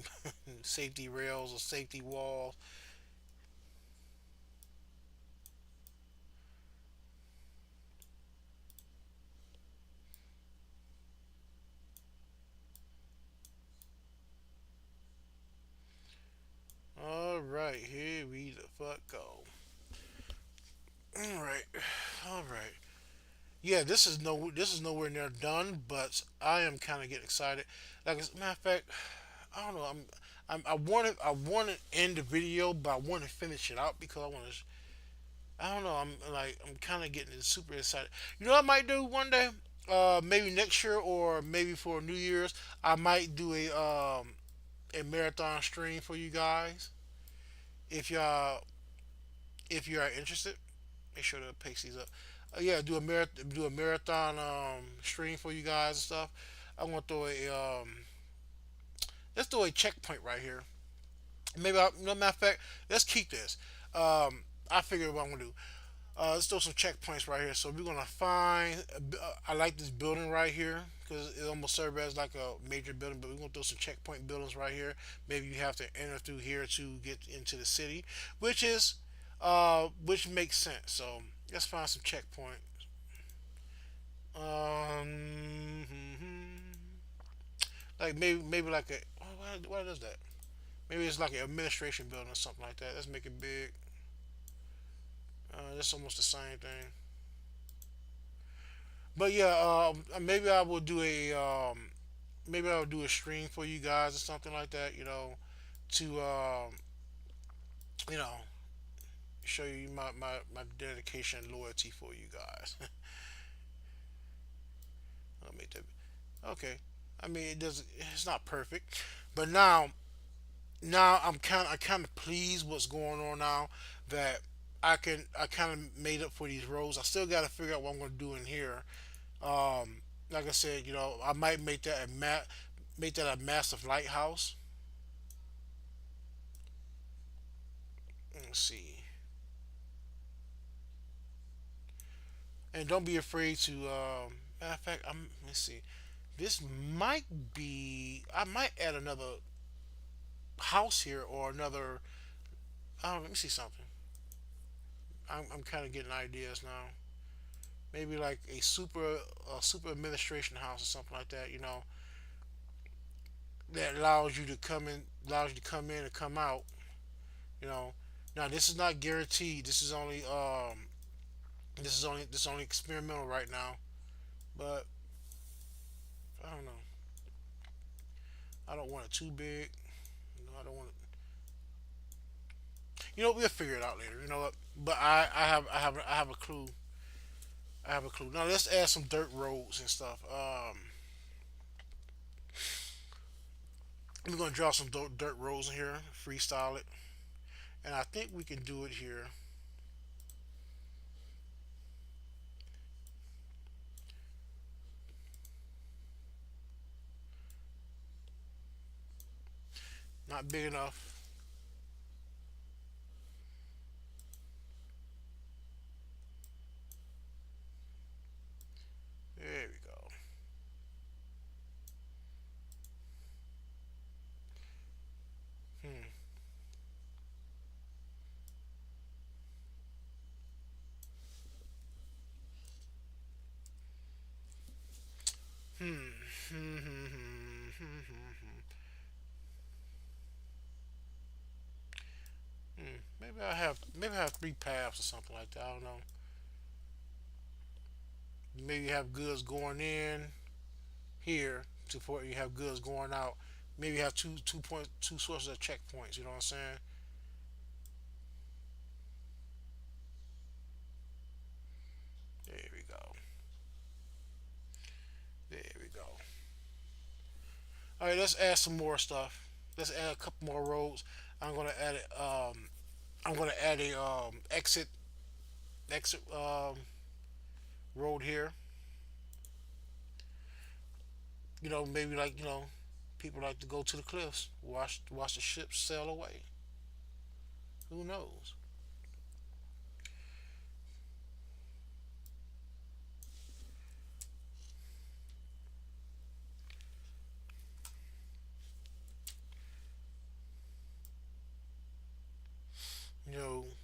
safety rails or safety walls. All right, here we the fuck go. All right, all right. Yeah, this is nowhere near done, but I am kind of getting excited. Like as a matter of fact, I don't know. I want to end the video, but I want to finish it out because I want to. I don't know. I'm kind of getting super excited. You know what I might do one day? Maybe next year or maybe for New Year's, I might do a marathon stream for you guys. If y'all if you are interested, make sure to paste these up. Yeah, do a marathon stream for you guys and stuff. I'm gonna throw a let's throw a checkpoint right here. Maybe no matter of fact, let's keep this. I figured what I'm gonna do. Let's throw some checkpoints right here. So we're gonna find. I like this building right here because it almost serves as like a major building. But we're gonna throw some checkpoint buildings right here. Maybe you have to enter through here to get into the city, which makes sense. So let's find some checkpoint. Like maybe like a why does that? Maybe it's like an administration building or something like that. Let's make it big. That's almost the same thing. But yeah, maybe I will do a maybe I'll do a stream for you guys or something like that. To you know show you my dedication and loyalty for you guys. I'll make that. Okay. I mean, it's not perfect, but now I kind of pleased what's going on now that I kind of made up for these rows. I still got to figure out what I'm going to do in here. Like I said, I might make that a massive lighthouse. Let's see, and don't be afraid to. Matter of fact, let's see. This might be. I might add another house here or another. I don't. Let me see something. I'm kind of getting ideas now. Maybe like a super administration house or something like that. That allows you to come in and come out. You know. Now this is not guaranteed. This is only experimental right now. But I don't know. I don't want it too big. I don't want it. We'll figure it out later. You know what? But I have a clue. I have a clue. Now let's add some dirt roads and stuff. We're gonna draw some dirt roads in here, freestyle it, and I think we can do it here. Not big enough. There we go. Hmm. Hmm. Hmm. Hmm. Hmm. Hmm. Hmm. Hmm. Maybe I have three paths or something like that. I don't know. Maybe you have goods going in here to port. You have goods going out. Maybe you have two sources of checkpoints. You know what I'm saying? There we go. There we go. All right, let's add some more stuff. Let's add a couple more roads. I'm gonna add it. I'm gonna add a exit road here. Maybe like people like to go to the cliffs, watch the ships sail away. Who knows?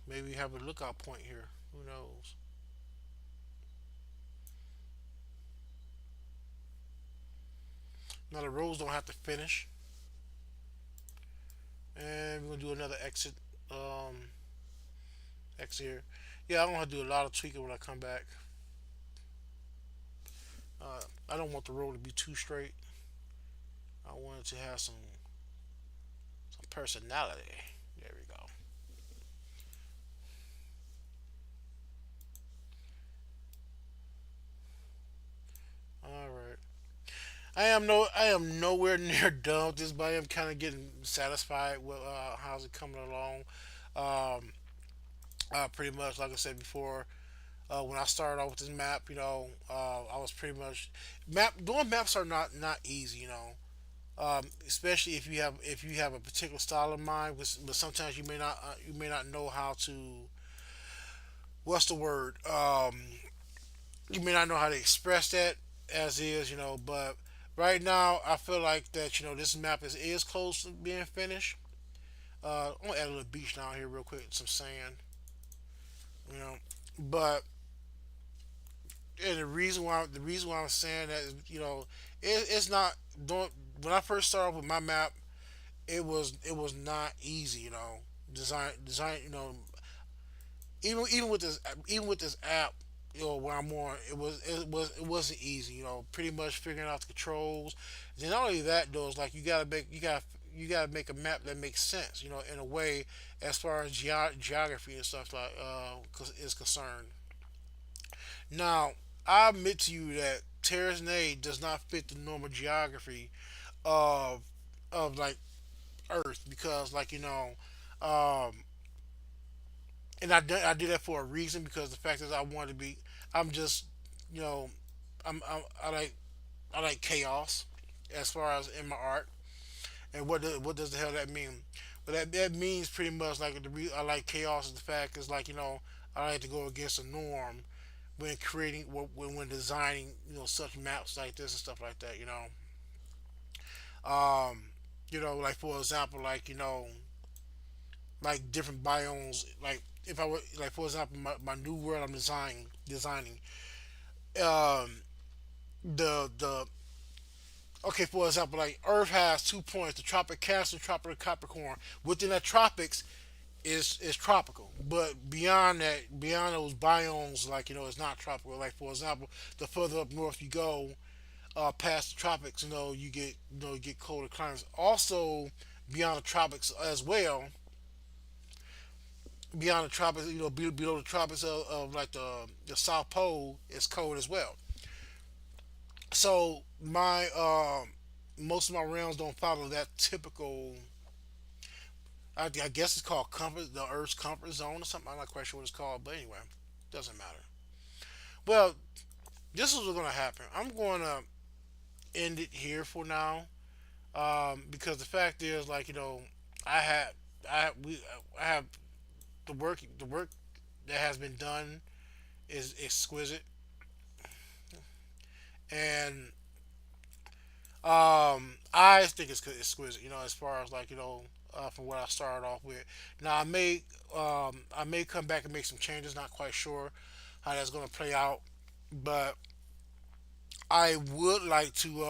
Maybe have a lookout point here. Who knows? Now the roads don't have to finish, and we're gonna do another exit. Exit here. Yeah, I'm gonna do a lot of tweaking when I come back. I don't want the road to be too straight. I want it to have some personality. There we go. All right. I am nowhere near done with this, but I am kind of getting satisfied with how's it coming along. Um, Pretty much, like I said before, when I started off with this map, I was pretty much doing maps are not easy, especially if you have a particular style of mind, but sometimes you may not know how to what's the word you may not know how to express that as is, but right now I feel like that this map is close to being finished. I'm gonna add a little beach down here real quick, some sand, you know. But and the reason why I'm saying that is it's not don't when I first started with my map, it was not easy, design, even with this app, where I'm on, it wasn't easy, pretty much figuring out the controls. Then not only that though, it's like you gotta make a map that makes sense, in a way, as far as geography and stuff like is concerned. Now, I admit to you that Terres Nei does not fit the normal geography of like Earth, because like and I did that for a reason, because the fact is I wanted to be. I'm just, you know, I like chaos as far as in my art. And what does the hell that mean? But that means pretty much like I like chaos is the fact is like I like to go against the norm when creating when designing such maps like this and stuff like that. Um, like for example, like different biomes. Like if I were like for example, my new world I'm designing. Um, the okay, for example, like Earth has 2 points: the Tropic Cancer, Tropic Capricorn. Within that tropics is tropical, but beyond those biomes, like it's not tropical. Like for example, the further up north you go, past the tropics, you get colder climates. Also, beyond the tropics as well, beyond the tropics, below the tropics of like the South Pole, is cold as well. So my most of my realms don't follow that typical. I guess it's called the Earth's comfort zone or something. I'm not quite sure what it's called, but anyway, doesn't matter. Well, this is what's going to happen. I'm going to end it here for now, because the fact is, like I had I have the work that has been done is exquisite, and I think it's exquisite. As far as like from what I started off with. Now I may come back and make some changes. Not quite sure how that's going to play out, but I would like to.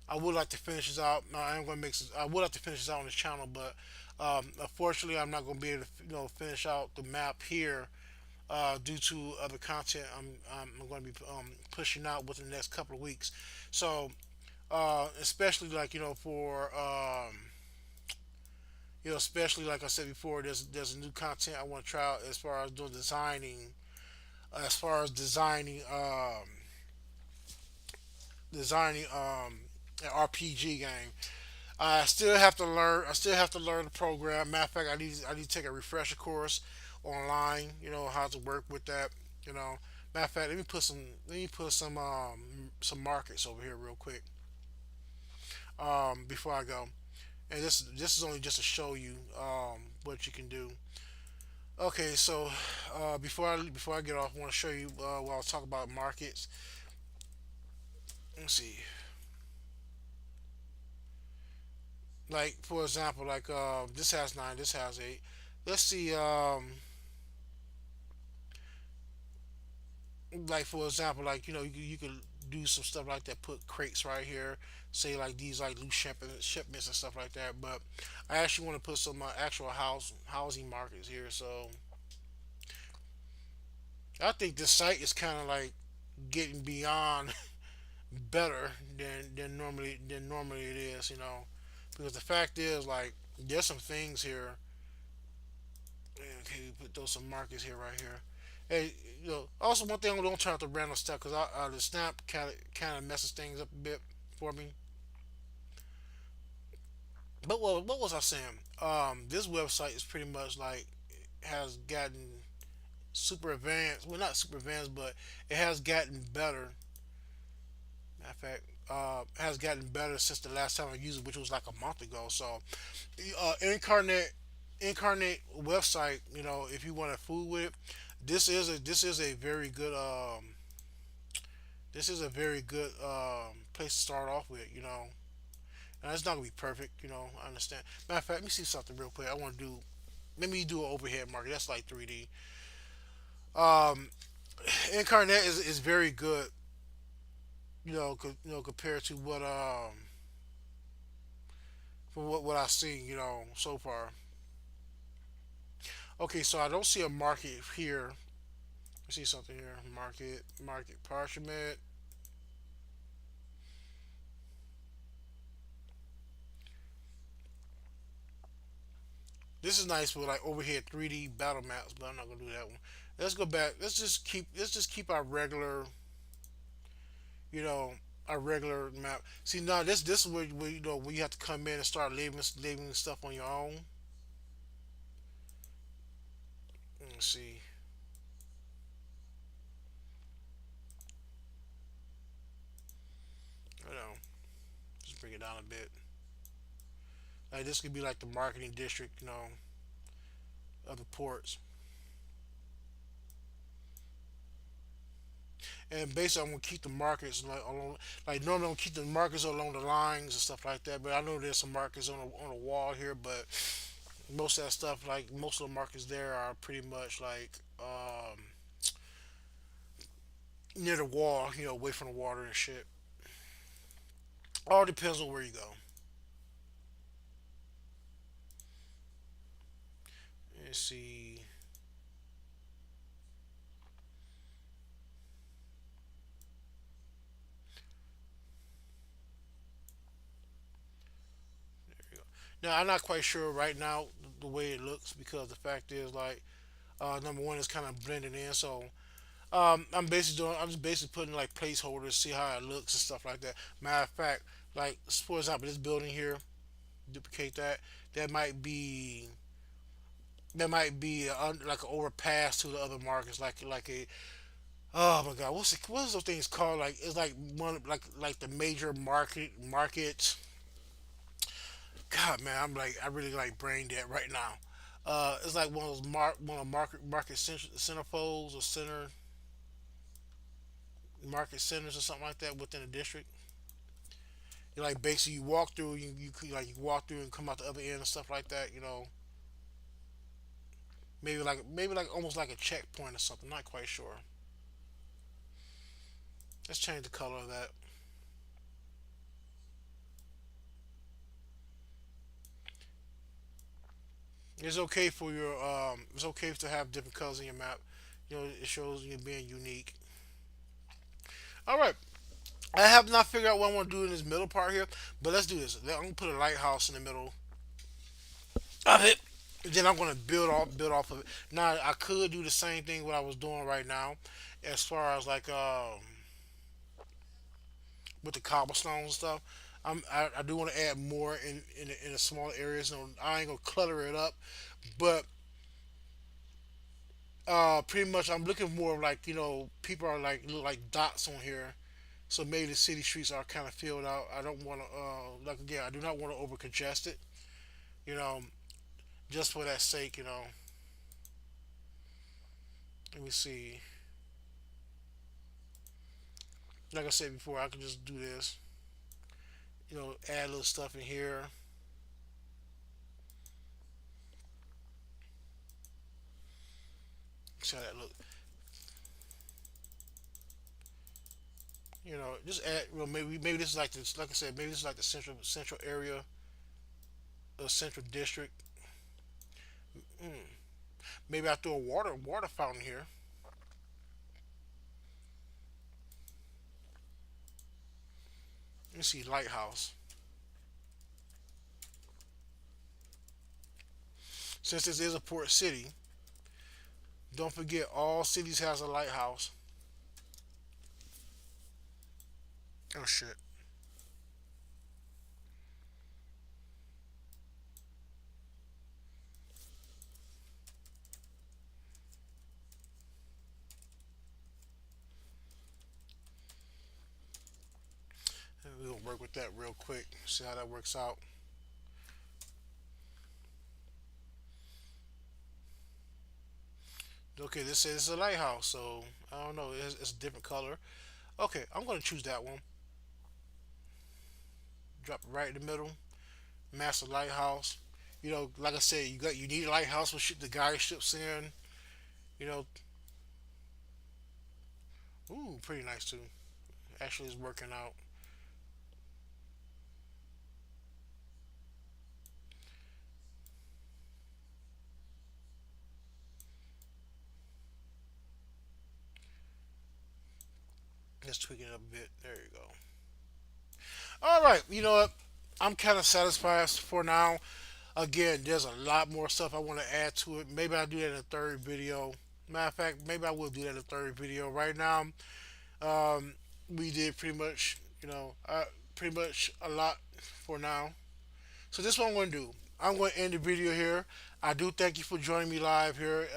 I would like to finish this out. No, I am going to make. I would like to finish this out on this channel, but unfortunately, I'm not going to be able to finish out the map here due to other content I'm going to be pushing out within the next couple of weeks. So especially like for especially like I said before, there's a new content I want to try out as far as doing designing, as far as designing an RPG game. I still have to learn. I still have to learn the program. Matter of fact, I need to take a refresher course online. How to work with that. You know, Matter of fact, let me put some markets over here real quick before I go. And this is only just to show you what you can do. Okay, so before I get off, I want to show you while I was talking about markets. Let's see, like for example, like this has nine, this has eight. Let's see, like for example, like you could do some stuff like that. Put crates right here. Say like these like loose shipments and stuff like that. But I actually want to put some actual housing markets here. So I think this site is kind of like getting beyond better than normally it is. Because the fact is like there's some things here. Okay, put those some markers here right here. Hey, also one thing, don't turn out the random stuff because the snap kind of messes things up a bit for me. But what was I saying? This website is pretty much like has gotten super advanced. Well, not super advanced, but it has gotten better. Matter of fact, has gotten better since the last time I used it, which was like a month ago. So, incarnate website. If you want to fool with it, this is a very good place to start off with. And it's not gonna be perfect. I understand. Matter of fact, let me see something real quick. I want to do. Let me do an overhead market. That's like 3D. Um, Incarnate is very good. Compared to from what I've seen. So far. Okay, so I don't see a market here. I see something here. Market parchment. This is nice with like overhead 3D battle maps, but I'm not gonna do that one. Let's go back. Let's just keep our regular, you know, our regular map. See now this is where you have to come in and start labeling stuff on your own. Let's see. I know. Just bring it down a bit. Like this could be like the marketing district, of the ports. And basically, I'm gonna keep the markers like along, like normally I'm gonna keep the markers along the lines and stuff like that. But I know there's some markers on the wall here, but most of that stuff, like most of the markers there, are pretty much like near the wall, away from the water and shit. All depends on where you go. Let's see. There you go. Now I'm not quite sure right now the way it looks because the fact is like number one is kind of blending in, so I'm just basically putting like placeholders, see how it looks and stuff like that. Matter of fact, like for example, this building here, duplicate that. That might be that might be like an overpass to the other markets, like a oh my god, what's those things called? Like it's like one like the major markets. God man, I really like brain dead right now. It's like one of market centerfolds or market centers or something like that within a district. You like basically you walk through, you walk through and come out the other end and stuff like that. Maybe like almost like a checkpoint or something. Not quite sure. Let's change the color of that. It's okay for your It's okay to have different colors in your map. It shows you being unique. All right. I have not figured out what I want to do in this middle part here, but let's do this. I'm gonna put a lighthouse in the middle of it. Then I'm gonna build off of it. Now I could do the same thing what I was doing right now, as far as like with the cobblestones and stuff. I do want to add more in the smaller areas. I ain't gonna clutter it up, but pretty much I'm looking more like people are like look like dots on here. So maybe the city streets are kind of filled out. I don't want to like again. I do not want to over congest it. You know, just for that sake. Let me see. Like I said before, I can just do this. Add a little stuff in here. See how that look. Just add. Maybe this is like this. Like I said, maybe this is like the central area, the central district. Mm. Maybe I throw a water fountain here. Let me see, lighthouse. Since this is a port city, don't forget all cities has a lighthouse. Oh shit! We're gonna work with that real quick. See how that works out. Okay, this says it's a lighthouse, so I don't know. It's a different color. Okay, I'm gonna choose that one. Drop it right in the middle. Master lighthouse. Like I said, you need a lighthouse for the guy ships in. You know, ooh, pretty nice too. Actually, it's working out. Let's tweak it up a bit. There you go. All right, you know what? I'm kind of satisfied for now. Again, there's a lot more stuff I want to add to it. Maybe I'll do that in a third video. Matter of fact, maybe I will do that in a third video. Right now, we did pretty much a lot for now. So this is what I'm going to do. I'm going to end the video here. I do thank you for joining me live here.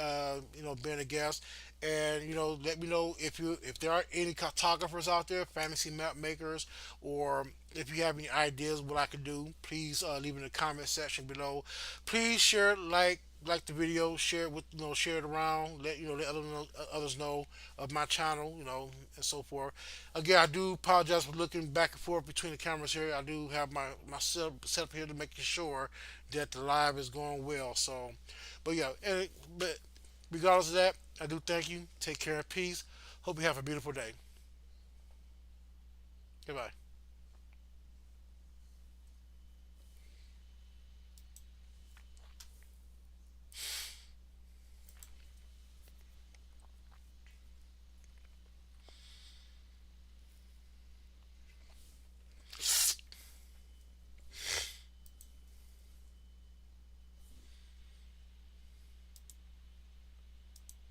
Being a guest, and let me know if there are any cartographers out there, fantasy map makers, or if you have any ideas what I could do. Please leave in the comment section below. Please share, like the video, share it with share it around. Let others know of my channel, and so forth. Again, I do apologize for looking back and forth between the cameras here. I do have my set up here to make sure that the live is going well. So, but yeah, but regardless of that, I do thank you. Take care and peace. Hope you have a beautiful day. Goodbye.